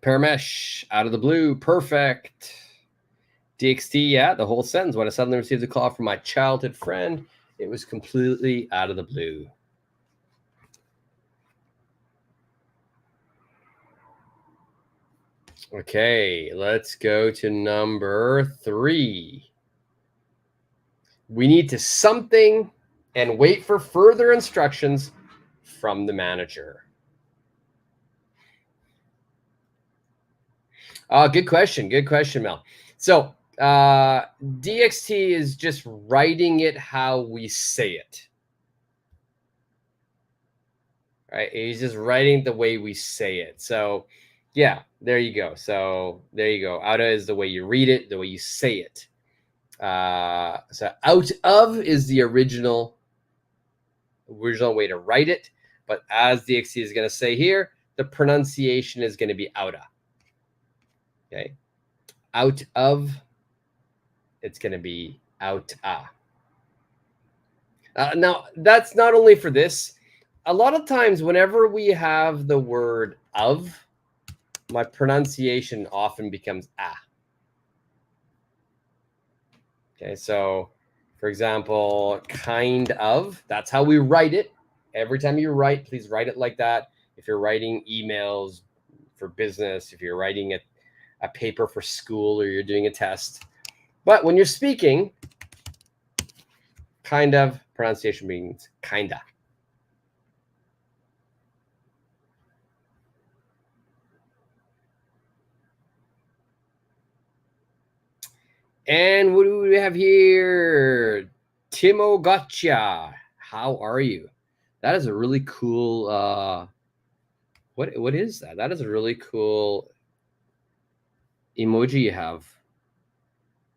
Paramesh, out of the blue. Perfect. DXT, yeah, the whole sentence. When I suddenly received a call from my childhood friend, it was completely out of the blue. Okay, let's go to number 3. We need to something and wait for further instructions from the manager. Good question, Mel. So DXT is just writing it how we say it. Right? He's just writing the way we say it. So yeah, there you go. Outa is the way you read it, the way you say it. So out of is the original way to write it, but as DXT is going to say here, the pronunciation is going to be outa. Okay, out of, it's going to be outa. Now that's not only for this. A lot of times, whenever we have the word of, my pronunciation often becomes ah. Okay, so for example, kind of, that's how we write it. Every time you write, please write it like that. If you're writing emails for business, if you're writing a paper for school, or you're doing a test. But when you're speaking, kind of pronunciation means kinda. And what do we have here? Timo Gotcha. How are you? That is a really cool what is that? That is a really cool emoji you have.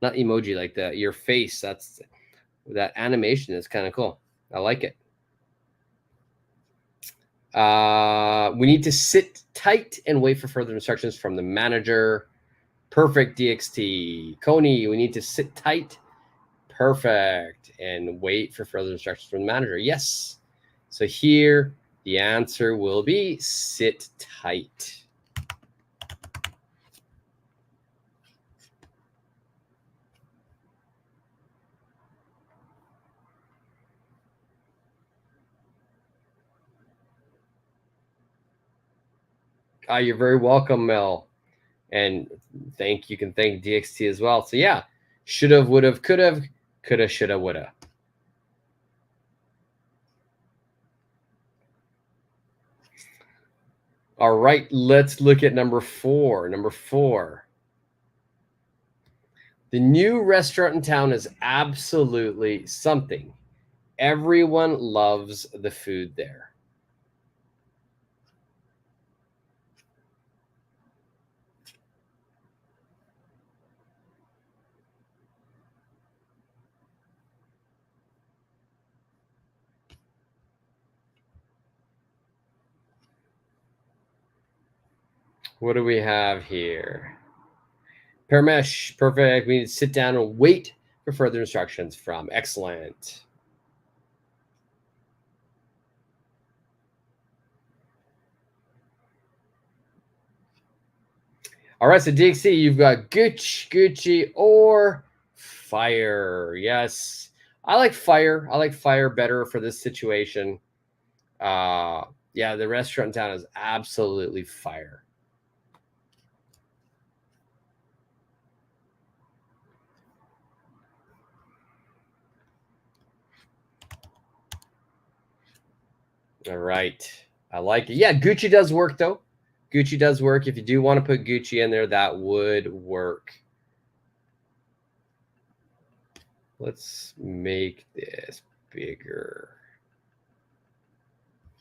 Not emoji, like your face. That animation is kind of cool. I like it. We need to sit tight and wait for further instructions from the manager. Perfect, DXT. Coney, we need to sit tight. Perfect. And wait for further instructions from the manager. Yes. So here, the answer will be sit tight. You're very welcome, Mel. And you can thank DXT as well. So yeah, should have, would have, could have, should have, would have. All right, let's look at number 4. Number 4. The new restaurant in town is absolutely something. Everyone loves the food there. What do we have here? Paramesh, perfect. We need to sit down and wait for further instructions from. Excellent. All right, so DXC, you've got Gucci, or fire. Yes, I like fire. I like fire better for this situation. Yeah, the restaurant in town is absolutely fire. All right. I like it. Yeah, Gucci does work though. Gucci does work. If you do want to put Gucci in there, that would work. Let's make this bigger.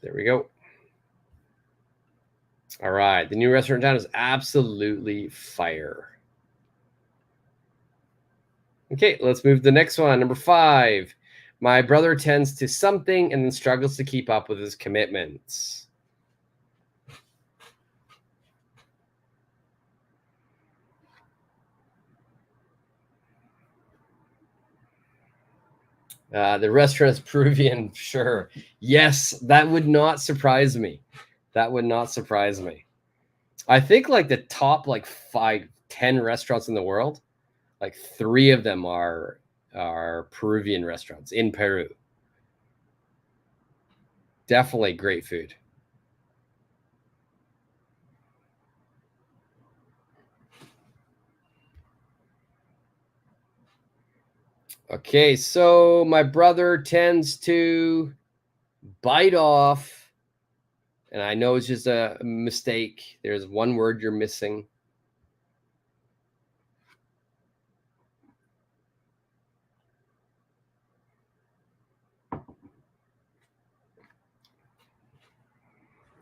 There we go. All right. The new restaurant in town is absolutely fire. Okay, let's move to the next one. Number 5. My brother tends to something and then struggles to keep up with his commitments. The restaurant is Peruvian, sure. Yes, that would not surprise me. That would not surprise me. I think like the top like 5-10 restaurants in the world, like 3 of them are Peruvian restaurants in Peru. Definitely great food. Okay, so my brother tends to bite off, and I know it's just a mistake. There's one word you're missing.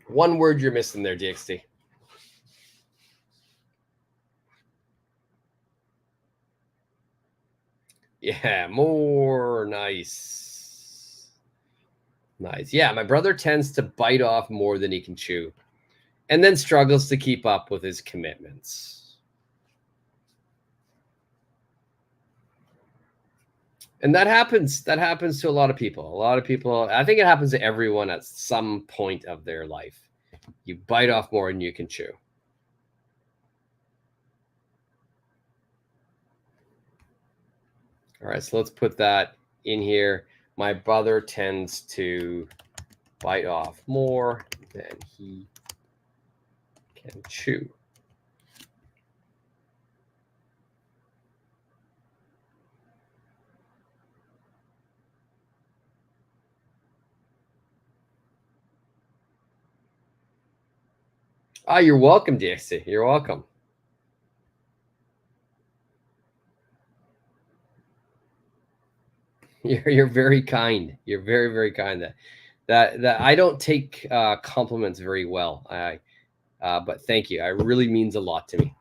One word you're missing there, DXT. Yeah, more. Nice. Nice. Yeah, my brother tends to bite off more than he can chew and then struggles to keep up with his commitments. And that happens. That happens to a lot of people. A lot of people, I think it happens to everyone at some point of their life. You bite off more than you can chew. All right, so let's put that in here. My brother tends to bite off more than he can chew. Ah, you're welcome, DXT. You're welcome. You're very kind. You're very, very kind. That I don't take compliments very well. But thank you. It really means a lot to me.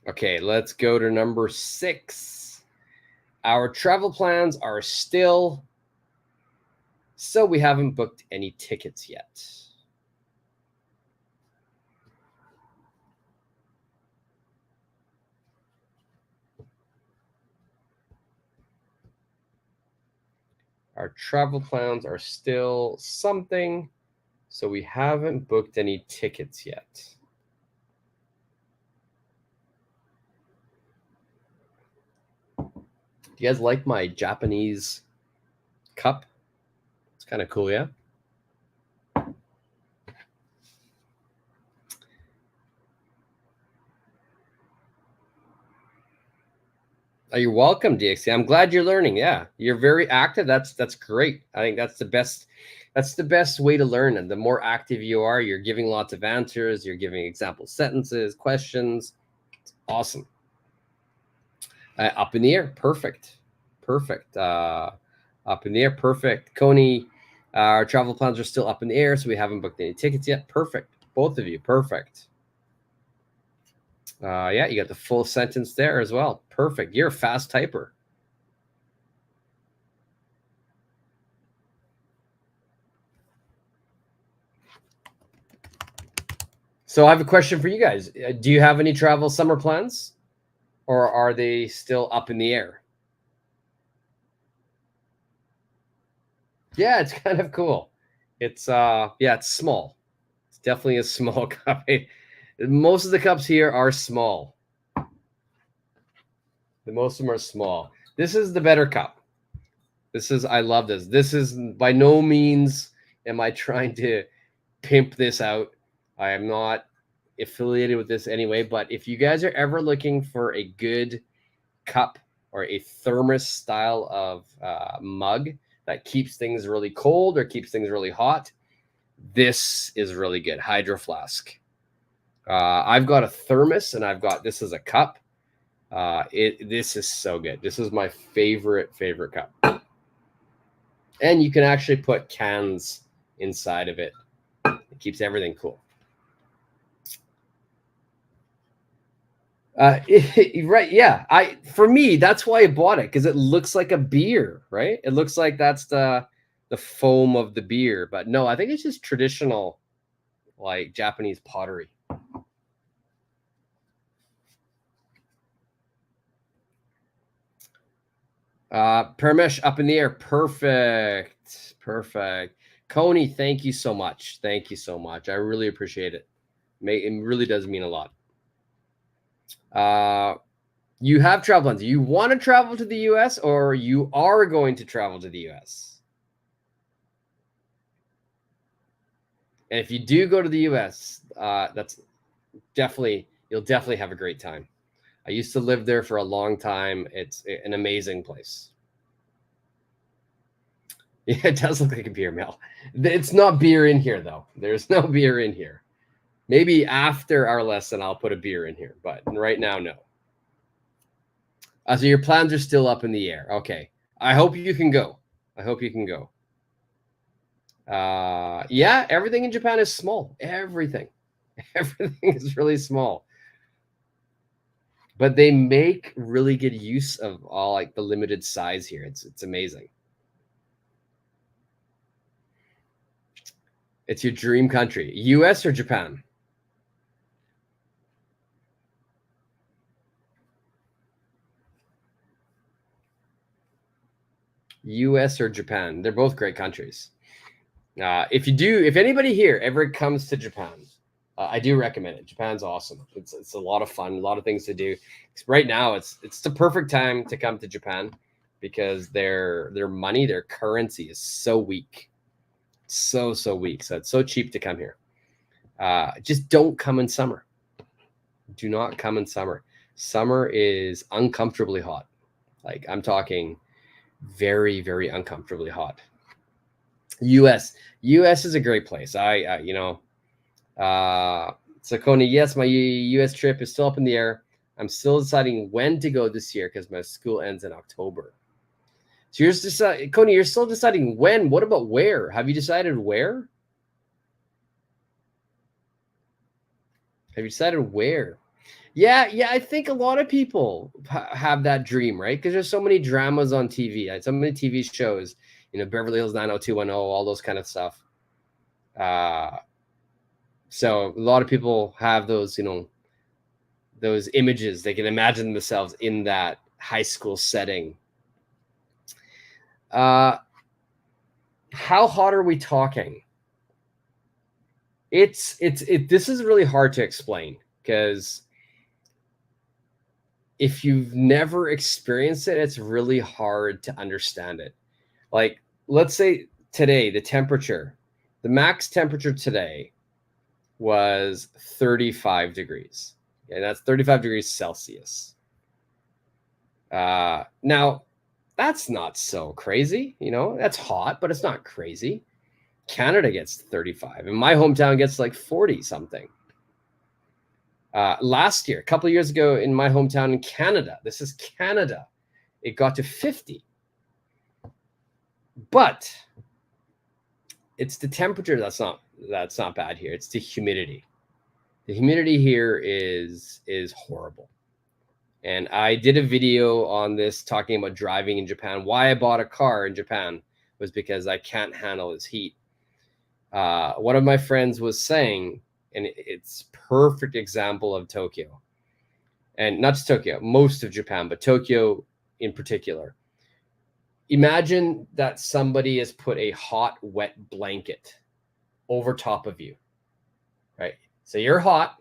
Okay, let's go to number 6. Our travel plans are still, so we haven't booked any tickets yet. Our travel plans are still something, so we haven't booked any tickets yet. Do you guys like my Japanese cup? It's kind of cool, yeah? Oh, you're welcome, DXC. I'm glad you're learning. Yeah, you're very active. That's great. I think that's the best. That's the best way to learn. And the more active you are, you're giving lots of answers. You're giving example sentences, questions. It's awesome. Up in the air, perfect, perfect. Up in the air, perfect. Coney, our travel plans are still up in the air, so we haven't booked any tickets yet. Perfect, both of you, perfect. Yeah, you got the full sentence there as well. Perfect. You're a fast typer. So I have a question for you guys. Do you have any travel summer plans, or are they still up in the air? Yeah, it's kind of cool. It's yeah, it's small. It's definitely a small cup. Most of the cups here are small. The most of them are small. This is the better cup. I love this. This is by no means am I trying to pimp this out. I am not affiliated with this anyway, but if you guys are ever looking for a good cup or a thermos style of mug that keeps things really cold or keeps things really hot, this is really good. Hydro Flask. I've got a thermos and I've got this as a cup. This is so good. This is my favorite cup. And you can actually put cans inside of it. It keeps everything cool. Right, yeah. For me, that's why I bought it, because it looks like a beer, right? It looks like that's the foam of the beer, but no, I think it's just traditional, like Japanese pottery. Paramesh up in the air, perfect. Coney, thank you so much. Thank you so much. I really appreciate it. It really does mean a lot. You have travel plans. You want to travel to the US, or you are going to travel to the US? And if you do go to the US, that's you'll definitely have a great time. I used to live there for a long time. It's an amazing place. Yeah, it does look like a beer mill. It's not beer in here, though. There's no beer in here. Maybe after our lesson, I'll put a beer in here, but right now, no. So your plans are still up in the air. Okay. I hope you can go. Yeah, everything in Japan is small. Everything is really small. But they make really good use of all like the limited size here. It's amazing. It's your dream country. US or Japan? US or Japan? They're both great countries. If anybody here ever comes to Japan, I do recommend it. Japan's awesome. It's a lot of fun, a lot of things to do. Right now, it's the perfect time to come to Japan because their money, their currency is so weak, so weak. So it's so cheap to come here. Just don't come in summer. Do not come in summer. Summer is uncomfortably hot. Like I'm talking very, very uncomfortably hot. US is a great place. So Coney, yes, my US trip is still up in the air. I'm still deciding when to go this year because my school ends in October. So you're just Coney, you're still deciding when. What about where? Have you decided where? Yeah, I think a lot of people have that dream, right? Because there's so many dramas on TV, right? So many TV shows, Beverly Hills 90210, all those kind of stuff. So a lot of people have those, those images. They can imagine themselves in that high school setting. How hot are we talking? This is really hard to explain because if you've never experienced it, it's really hard to understand it. Like, let's say today, the max temperature today was 35 degrees. And that's 35 degrees Celsius. Now, that's not so crazy. That's hot, but it's not crazy. Canada gets 35, and my hometown gets like 40 something. Last year, a couple of years ago, in my hometown in Canada, this is Canada, it got to 50. But it's the temperature that's not bad here. It's the humidity. The humidity here is horrible. And I did a video on this talking about driving in Japan. Why I bought a car in Japan was because I can't handle this heat. One of my friends was saying, and it's perfect example of Tokyo, and not just Tokyo, most of Japan, but Tokyo in particular. Imagine that somebody has put a hot, wet blanket over top of you, right? So you're hot,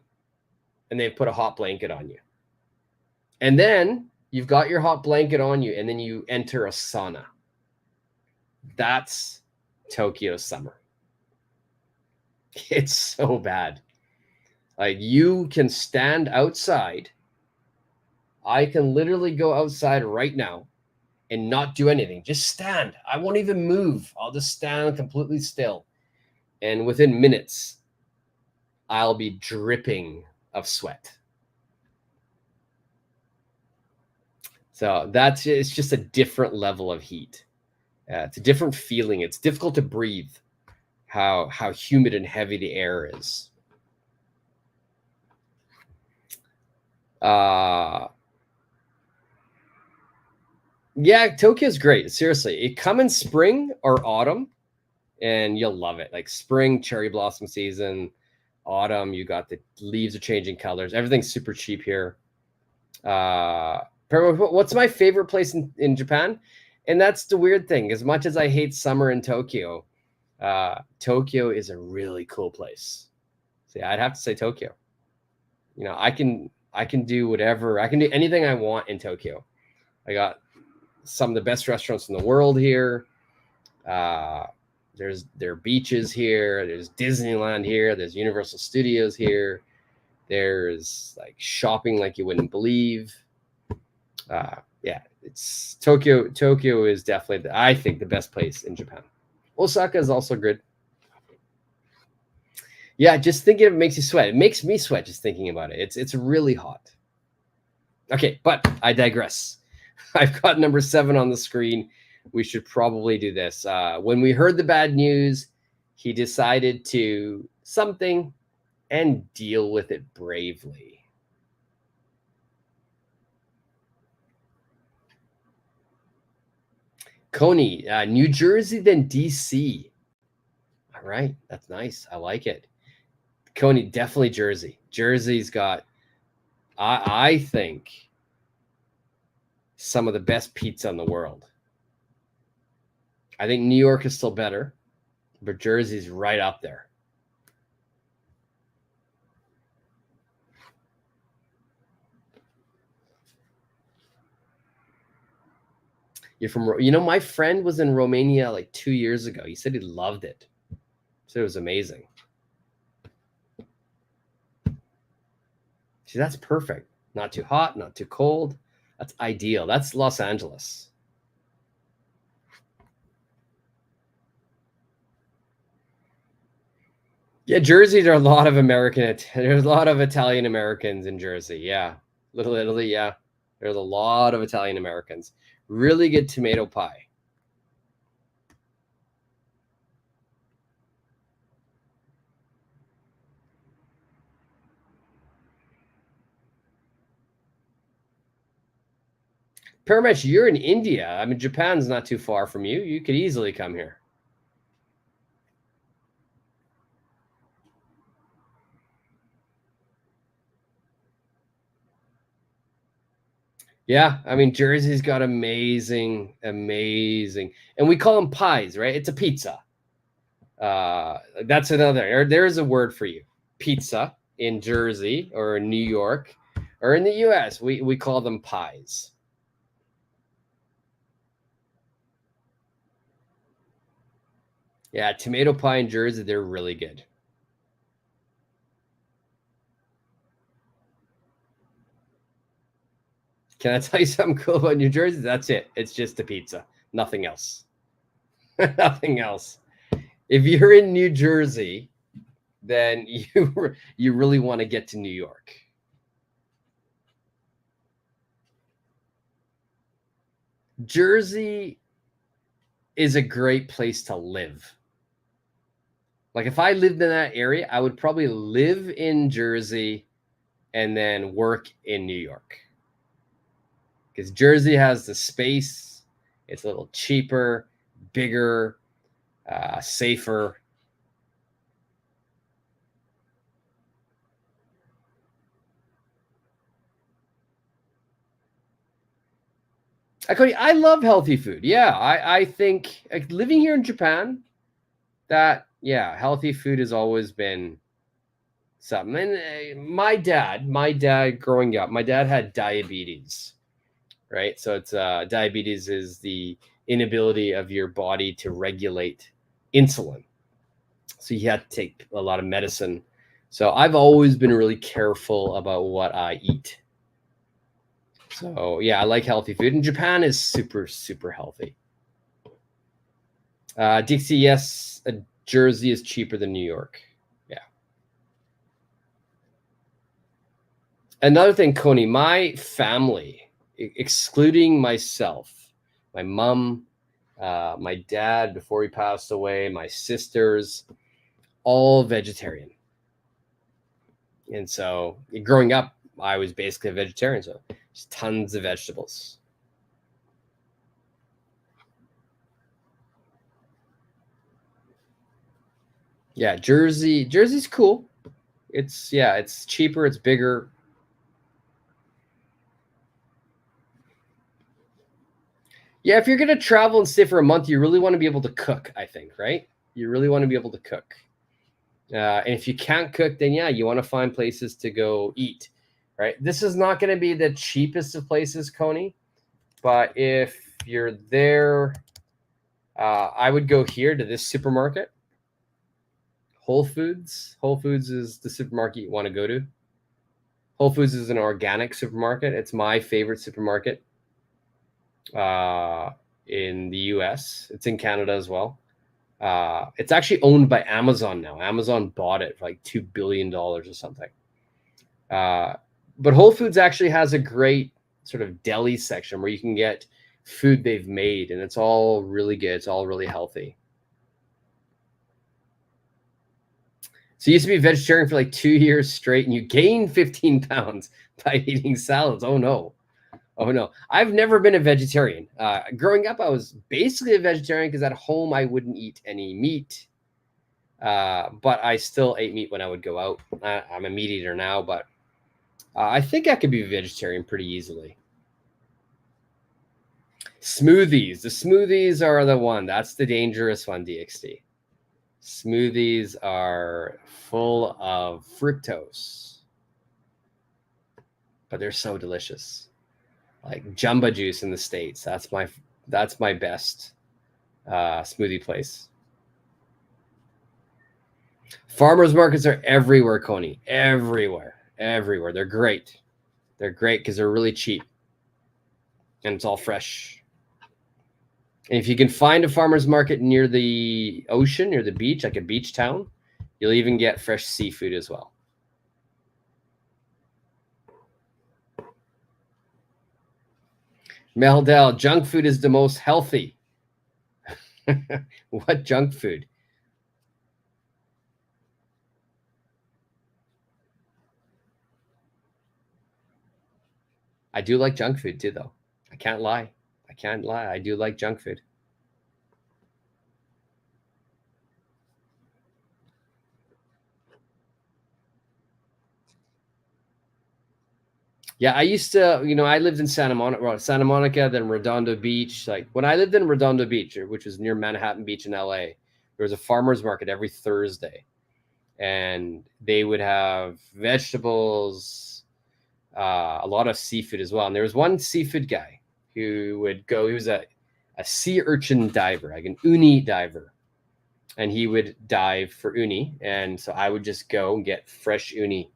and they've put a hot blanket on you. And then you've got your hot blanket on you, and then you enter a sauna. That's Tokyo summer. It's so bad. Like you can stand outside I can literally go outside right now and not do anything. Just stand. I won't even move. I'll just stand completely still. And within minutes, I'll be dripping of sweat. So it's just a different level of heat. It's a different feeling. It's difficult to breathe. How humid and heavy the air is. Yeah, Tokyo's great. Seriously, it come in spring or autumn, and you'll love it. Like spring, cherry blossom season. Autumn, you got the leaves are changing colors. Everything's super cheap here. What's my favorite place in Japan? And that's the weird thing. As much as I hate summer in Tokyo, Tokyo is a really cool place. So yeah, I'd have to say Tokyo. You know, I can do whatever. I can do anything I want in Tokyo. I got some of the best restaurants in the world here. There are beaches here. There's Disneyland here. There's Universal Studios here. There's like shopping like you wouldn't believe. Yeah, it's Tokyo. Tokyo is definitely, I think, the best place in Japan. Osaka is also good. Yeah, just thinking of it makes you sweat. It makes me sweat just thinking about it. It's really hot. Okay, but I digress. I've got number 7 on the screen. We should probably do this. When we heard the bad news, he decided to something and deal with it bravely. Coney, New Jersey, then DC. All right, that's nice. I like it. Coney, definitely Jersey. Jersey's got, I think, some of the best pizza in the world. I think New York is still better, but Jersey's right up there. You're from, my friend was in Romania like 2 years ago. He said he loved it. So it was amazing. See, that's perfect. Not too hot, not too cold. That's ideal. That's Los Angeles. Yeah, Jersey, there are a lot of there's a lot of Italian Americans in Jersey. Yeah. Little Italy, yeah. There's a lot of Italian Americans. Really good tomato pie. Paramesh, you're in India. I mean, Japan's not too far from you. You could easily come here. Yeah, I mean, Jersey's got amazing, and we call them pies, right? It's a pizza. That's another. There's a word for you, pizza in Jersey or in New York or in the U.S. We call them pies. Yeah, tomato pie in Jersey, they're really good. Can I tell you something cool about New Jersey? That's it. It's just a pizza, nothing else. Nothing else. If you're in New Jersey, then you really want to get to New York. Jersey is a great place to live. Like if I lived in that area, I would probably live in Jersey and then work in New York. Because Jersey has the space, it's a little cheaper, bigger, safer. Cody, I love healthy food. Yeah, I think like, living here in Japan, that healthy food has always been something. And my dad growing up, my dad had diabetes, right? So it's diabetes is the inability of your body to regulate insulin. So he had to take a lot of medicine. So I've always been really careful about what I eat. So yeah, I like healthy food, and Japan is super, super healthy. Dixie, yes, Jersey is cheaper than New York. Yeah. Another thing, Coney, my family, excluding myself, my mom, my dad before he passed away, my sisters, all vegetarian. And so growing up, I was basically a vegetarian. So just tons of vegetables. Yeah, Jersey's cool. It's cheaper, it's bigger. Yeah, if you're gonna travel and stay for a month, you really want to be able to cook, I think, right? You really want to be able to cook. And if you can't cook, then yeah, you want to find places to go eat, right? This is not going to be the cheapest of places, Coney, but if you're there, I would go here to this supermarket, Whole Foods. Whole Foods is the supermarket you want to go to. Whole Foods is an organic supermarket. It's my favorite supermarket in the US. It's in Canada as well. It's actually owned by Amazon now. Amazon bought it for like $2 billion or something. But Whole Foods actually has a great sort of deli section where you can get food they've made, and it's all really good. It's all really healthy. So you used to be vegetarian for like 2 years straight, and you gained 15 pounds by eating salads. Oh no. Oh no. I've never been a vegetarian. Growing up, I was basically a vegetarian because at home I wouldn't eat any meat. But I still ate meat when I would go out. I'm a meat eater now, but I think I could be vegetarian pretty easily. Smoothies. The smoothies are the one. That's the dangerous one, DXT. Smoothies are full of fructose, but they're so delicious. Like Jamba Juice in the States. That's my best smoothie place. Farmers markets are everywhere, Coney. Everywhere. Everywhere. They're great. They're great because they're really cheap. And it's all fresh. And if you can find a farmer's market near the ocean, near the beach, like a beach town, you'll even get fresh seafood as well. Meldell, junk food is the most healthy. What junk food? I do like junk food too, though. I can't lie. I can't lie. I do like junk food. Yeah, I used to, I lived in Santa Monica, then Redondo Beach. Like when I lived in Redondo Beach, which was near Manhattan Beach in LA, there was a farmer's market every Thursday. And they would have vegetables, a lot of seafood as well. And there was one seafood guy who would go, he was a sea urchin diver, like an uni diver. And he would dive for uni. And so I would just go and get fresh uni,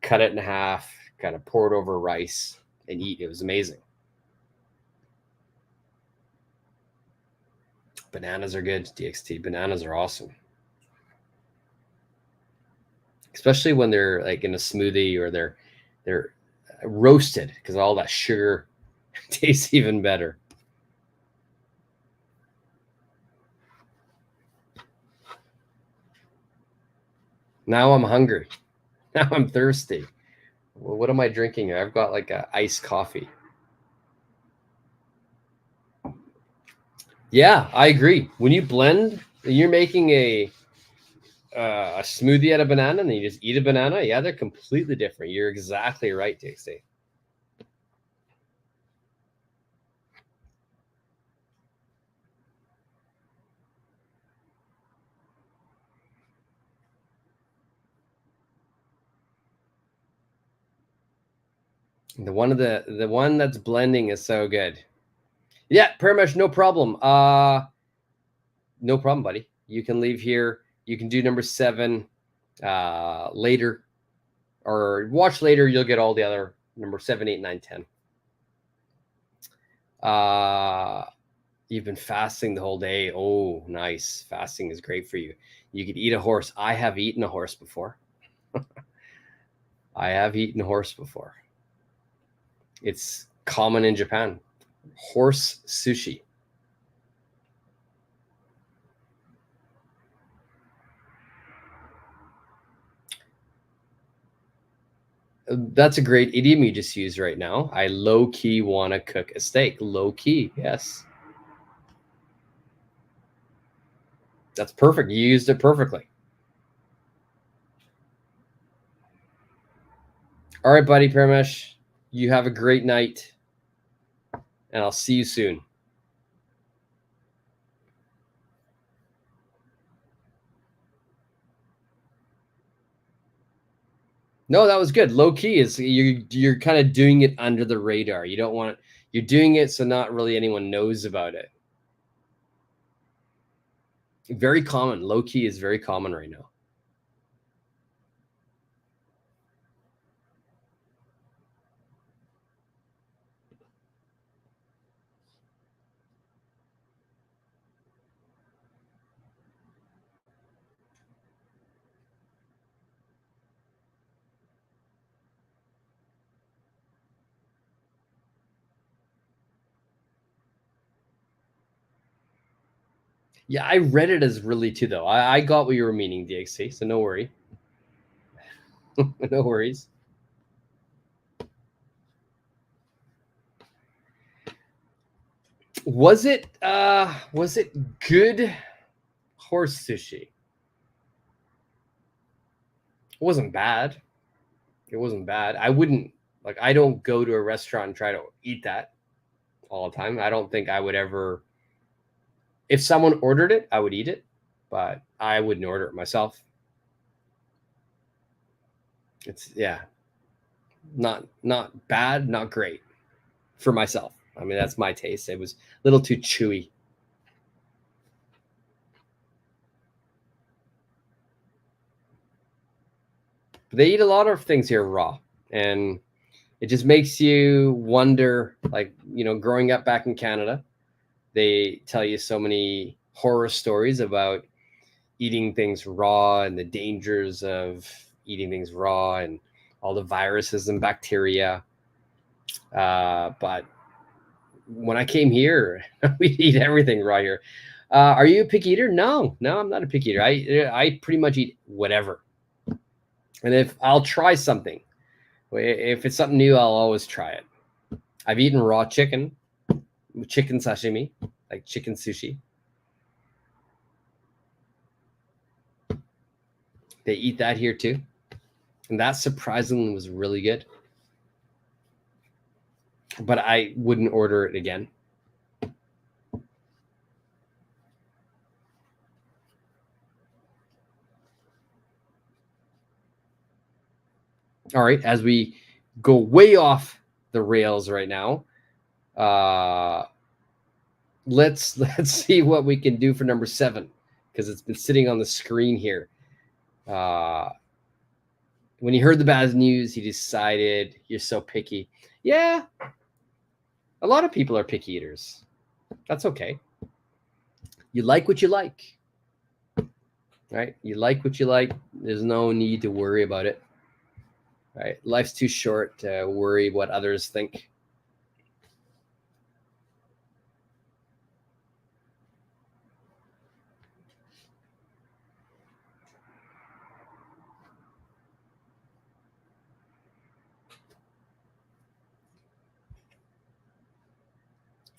cut it in half, kind of pour it over rice and eat. It was amazing. Bananas are good, DXT. Bananas are awesome. Especially when they're like in a smoothie or they're roasted because all that sugar tastes even better. Now I'm hungry. Now I'm thirsty. Well, what am I drinking here? I've got like a iced coffee. Yeah, I agree. When you blend, you're making a smoothie out of banana and then you just eat a banana. Yeah, they're completely different. You're exactly right, Dixie. The one that's blending is so good. Yeah, pretty much no problem. No problem, buddy. You can leave here. You can do number 7 later, or watch later. You'll get all the other number 7, 8, 9, 10. You've been fasting the whole day. Oh, nice. Fasting is great for you. You could eat a horse. I have eaten a horse before. I have eaten a horse before. It's common in Japan. Horse sushi. That's a great idiom you just used right now. I low key want to cook a steak. Low key, yes. That's perfect. You used it perfectly. All right, buddy Paramesh. You have a great night, and I'll see you soon. No, that was good. Low key is you're kind of doing it under the radar. You don't want you're doing it so not really anyone knows about it. Very common. Low key is very common right now. Yeah, I read it as really too though. I got what you were meaning, DXC. So no worry. No worries. Was it good horse sushi? It wasn't bad. It wasn't bad. I wouldn't like I don't go to a restaurant and try to eat that all the time. I don't think I would ever if someone ordered it, I would eat it, but I wouldn't order it myself. It's yeah, not bad, not great for myself. I mean, that's my taste. It was a little too chewy. But they eat a lot of things here raw, and it just makes you wonder. Like growing up back in Canada, they tell you so many horror stories about eating things raw and the dangers of eating things raw and all the viruses and bacteria. But when I came here, we eat everything raw here. Are you a picky eater? No, no, I'm not a picky eater. I pretty much eat whatever, and if I'll try something, if it's something new, I'll always try it. I've eaten raw chicken, chicken sashimi, like chicken sushi. They eat that here too, and that surprisingly was really good. But I wouldn't order it again. All right, as we go way off the rails right now, let's see what we can do for number 7 because it's been sitting on the screen here. When he heard the bad news, he decided you're so picky. Yeah, a lot of people are picky eaters. That's okay. You like what you like, right? You like what you like. There's no need to worry about it, right? Life's too short to worry what others think.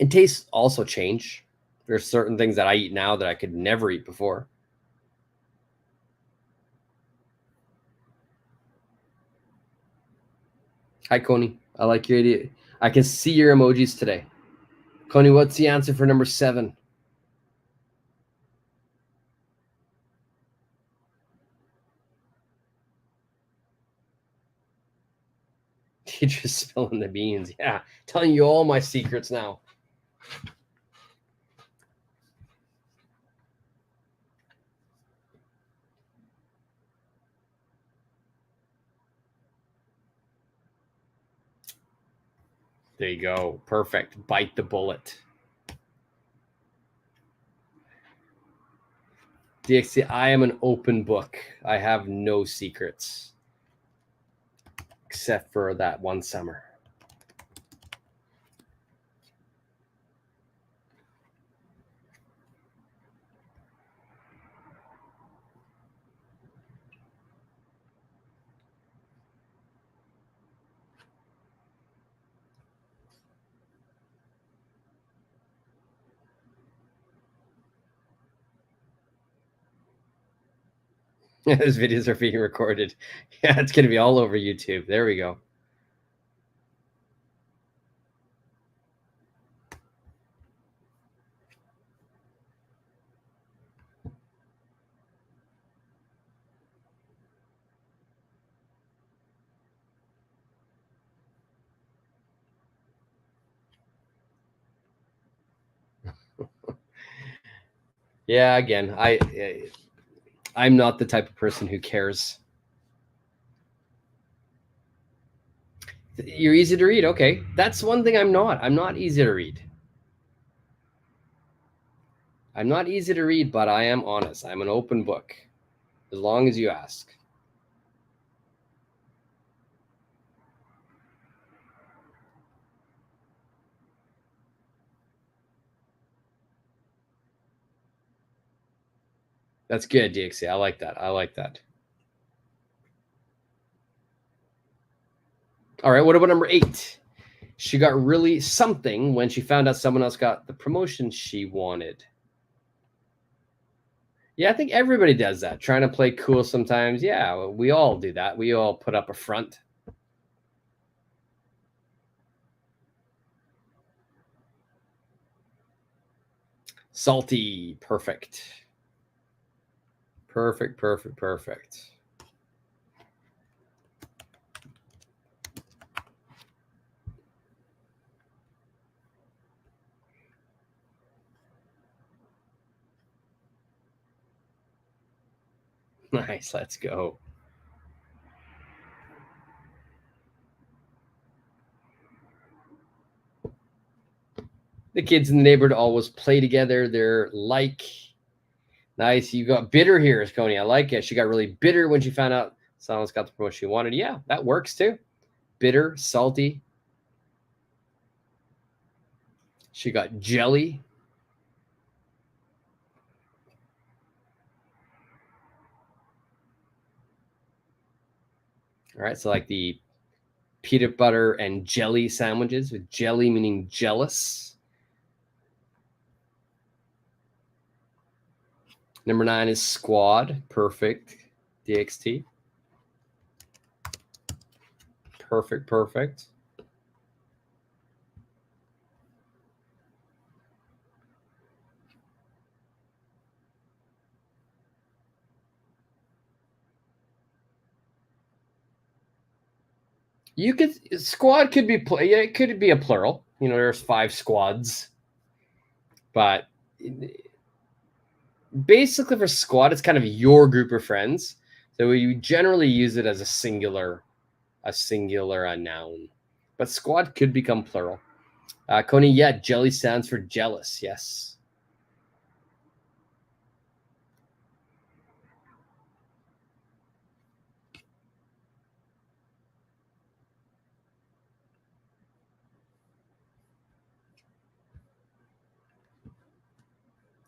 And tastes also change. There's certain things that I eat now that I could never eat before. Hi, Coney. I like your idea. I can see your emojis today. Coney, what's the answer for number 7? You're just spilling the beans. Yeah, telling you all my secrets now. There you go. Perfect. Bite the bullet. DXC, I am an open book. I have no secrets. Except for that one summer. Those videos are being recorded. Yeah, it's going to be all over YouTube. There we go. Yeah, again, I'm not the type of person who cares. You're easy to read. Okay. That's one thing I'm not. I'm not easy to read. I'm not easy to read, but I am honest. I'm an open book. As long as you ask. That's good, DXC. I like that. I like that. All right. What about number 8? She got really something when she found out someone else got the promotion she wanted. Yeah, I think everybody does that. Trying to play cool sometimes. Yeah, we all do that. We all put up a front. Salty. Perfect. Perfect, perfect, perfect. Nice. Let's go. The kids in the neighborhood always play together. They're like, nice. You got bitter here, Coney. I like it. She got really bitter when she found out someone's got the promotion she wanted. Yeah, that works too. Bitter, salty. She got jelly. All right. So, like the peanut butter and jelly sandwiches, with jelly meaning jealous. Number 9 is squad. Perfect. DXT. Perfect, perfect. You could squad could be yeah, it could be a plural. You know, there's 5 squads, but basically for squad, it's kind of your group of friends. So you generally use it as a singular noun. But squad could become plural. Coney, yeah, jelly stands for jealous. Yes.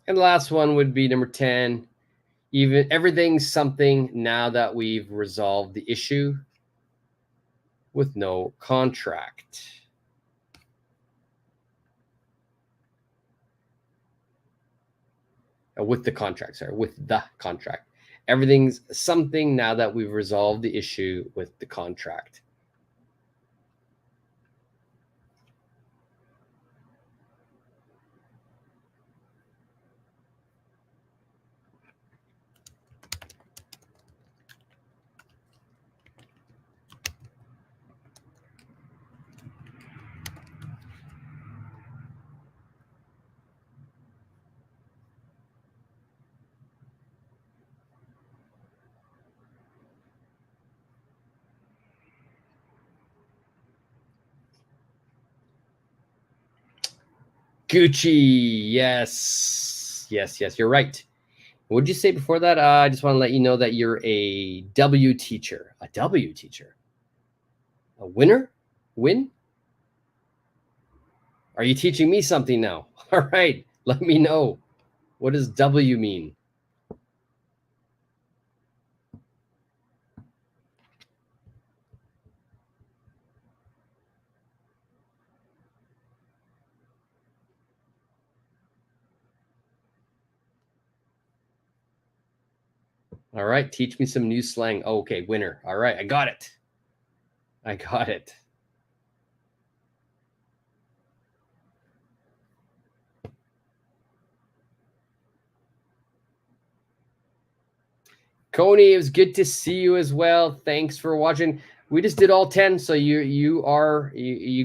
And the last one would be number 10. Even everything's something now that we've resolved the issue with no contract. With the contract, sorry, with the contract. Everything's something now that we've resolved the issue with the contract. Gucci. Yes. Yes. You're right. What did you say before that? I just want to let you know that you're a W teacher. A W teacher. A winner? Win? Are you teaching me something now? All right. Let me know. What does W mean? All right. Teach me some new slang. Oh, okay. Winner. All right. I got it. I got it. Coney, it was good to see you as well. Thanks for watching. We just did all 10, so you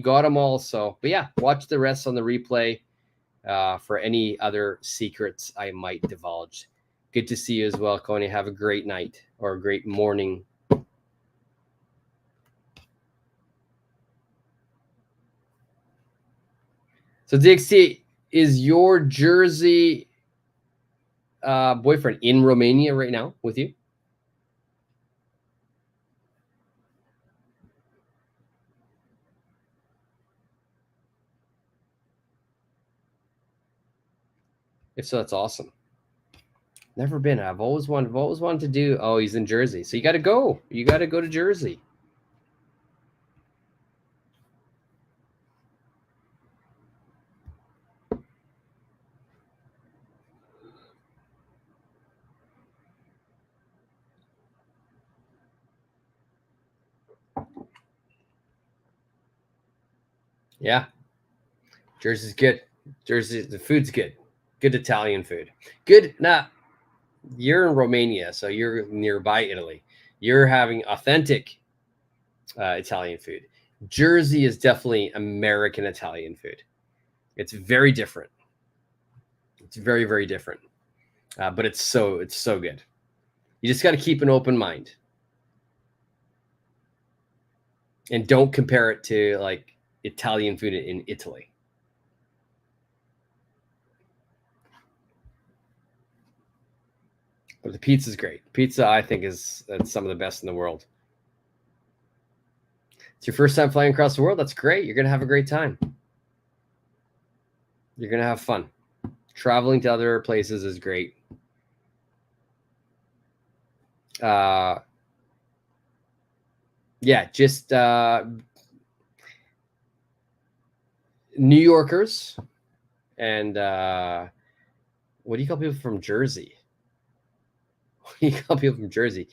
got them all. So, but yeah, watch the rest on the replay for any other secrets I might divulge. Good to see you as well, Coney. Have a great night or a great morning. So, DXT, is your Jersey boyfriend in Romania right now with you? If so, that's awesome. Never been. I've always wanted to do. Oh, he's in Jersey, so you got to go. You got to go to Jersey. Yeah, Jersey's good. Jersey, the food's good. Good Italian food. Good. Nah, you're in Romania, so you're nearby Italy. You're having authentic Italian food. Jersey is definitely American Italian food. It's very different. It's very, very different. But it's so good. You just got to keep an open mind, and don't compare it to like Italian food in Italy. But the pizza's great. Pizza, I think, is some of the best in the world. It's your first time flying across the world. That's great. You're gonna have a great time. You're gonna have fun. Traveling to other places is great. Yeah, just New Yorkers and what do you call people from Jersey? What do you call people from Jersey?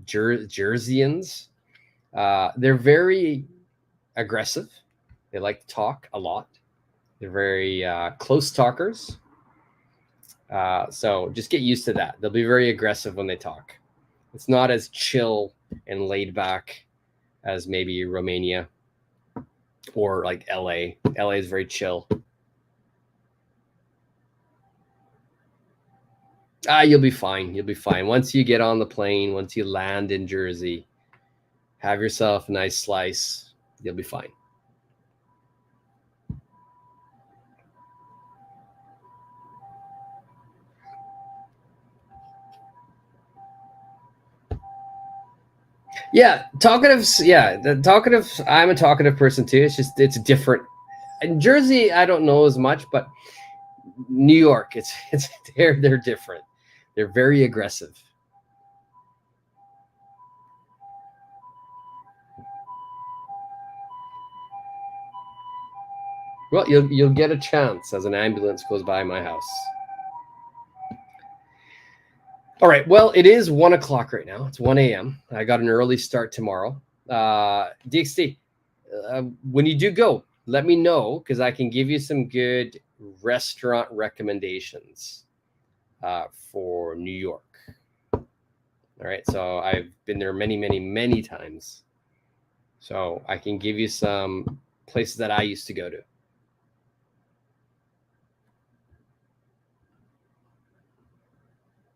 Jerseyans. They're very aggressive. They like to talk a lot. They're very close talkers. So just get used to that. They'll be very aggressive when they talk. It's not as chill and laid back as maybe Romania or like LA. LA is very chill. You'll be fine. You'll be fine. Once you get on the plane, once you land in Jersey, have yourself a nice slice. You'll be fine. Yeah, talkatives. Yeah, the talkative. I'm a talkative person too. It's different. In Jersey, I don't know as much, but New York, it's they're different. They're very aggressive. Well, you'll get a chance as an ambulance goes by my house. All right. Well, it is 1 o'clock right now. It's 1 a.m. I got an early start tomorrow. DXT, when you do go, let me know because I can give you some good restaurant recommendations for New York. All right. So I've been there many, many, many times. So I can give you some places that I used to go to.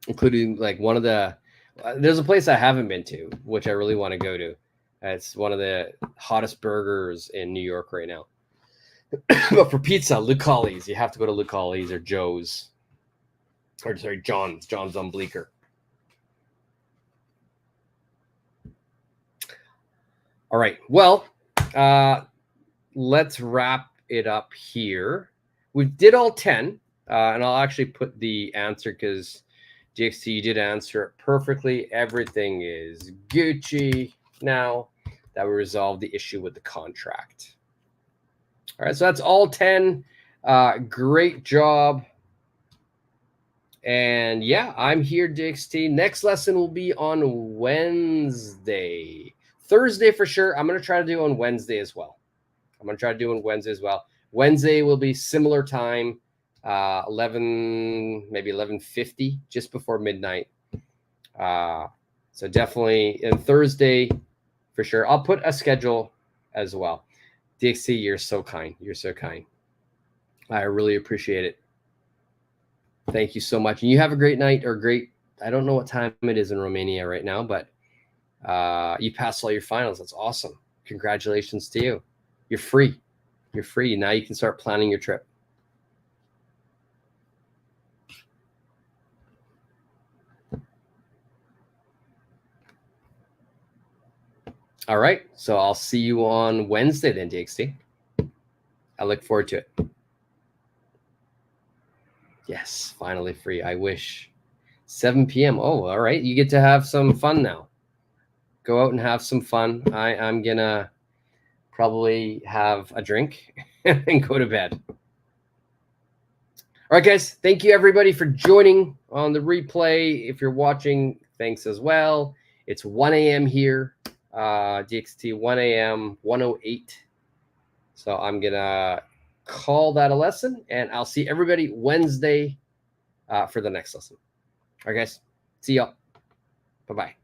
Including like one of the there's a place I haven't been to, which I really want to go to. It's one of the hottest burgers in New York right now. But for pizza, Lucali's. You have to go to Lucali's or Joe's. Or sorry, John's. John's on Bleecker. All right. Well, let's wrap it up here. We did all 10, and I'll actually put the answer because DXT, you did answer it perfectly. Everything is Gucci now that we resolved the issue with the contract. All right, so that's all 10. Great job. And yeah, I'm here, DXT. Next lesson will be on Wednesday. Thursday for sure. I'm going to try to do on Wednesday as well. Wednesday will be similar time, 11, maybe 11:50, just before midnight. So definitely, and Thursday for sure. I'll put a schedule as well. DXT, you're so kind. You're so kind. I really appreciate it. Thank you so much. And you have a great night or great, I don't know what time it is in Romania right now, but you passed all your finals. That's awesome. Congratulations to you. You're free. You're free. Now you can start planning your trip. All right. So I'll see you on Wednesday then, DXT. I look forward to it. Yes, finally free. I wish. 7 p.m. Oh, all right. You get to have some fun now. Go out and have some fun. I'm going to probably have a drink and go to bed. All right, guys. Thank you, everybody, for joining on the replay. If you're watching, thanks as well. It's 1 a.m. here. DXT 1 a.m. 1:08. So I'm going to call that a lesson, and I'll see everybody Wednesday for the next lesson. All right, guys. See y'all. Bye-bye.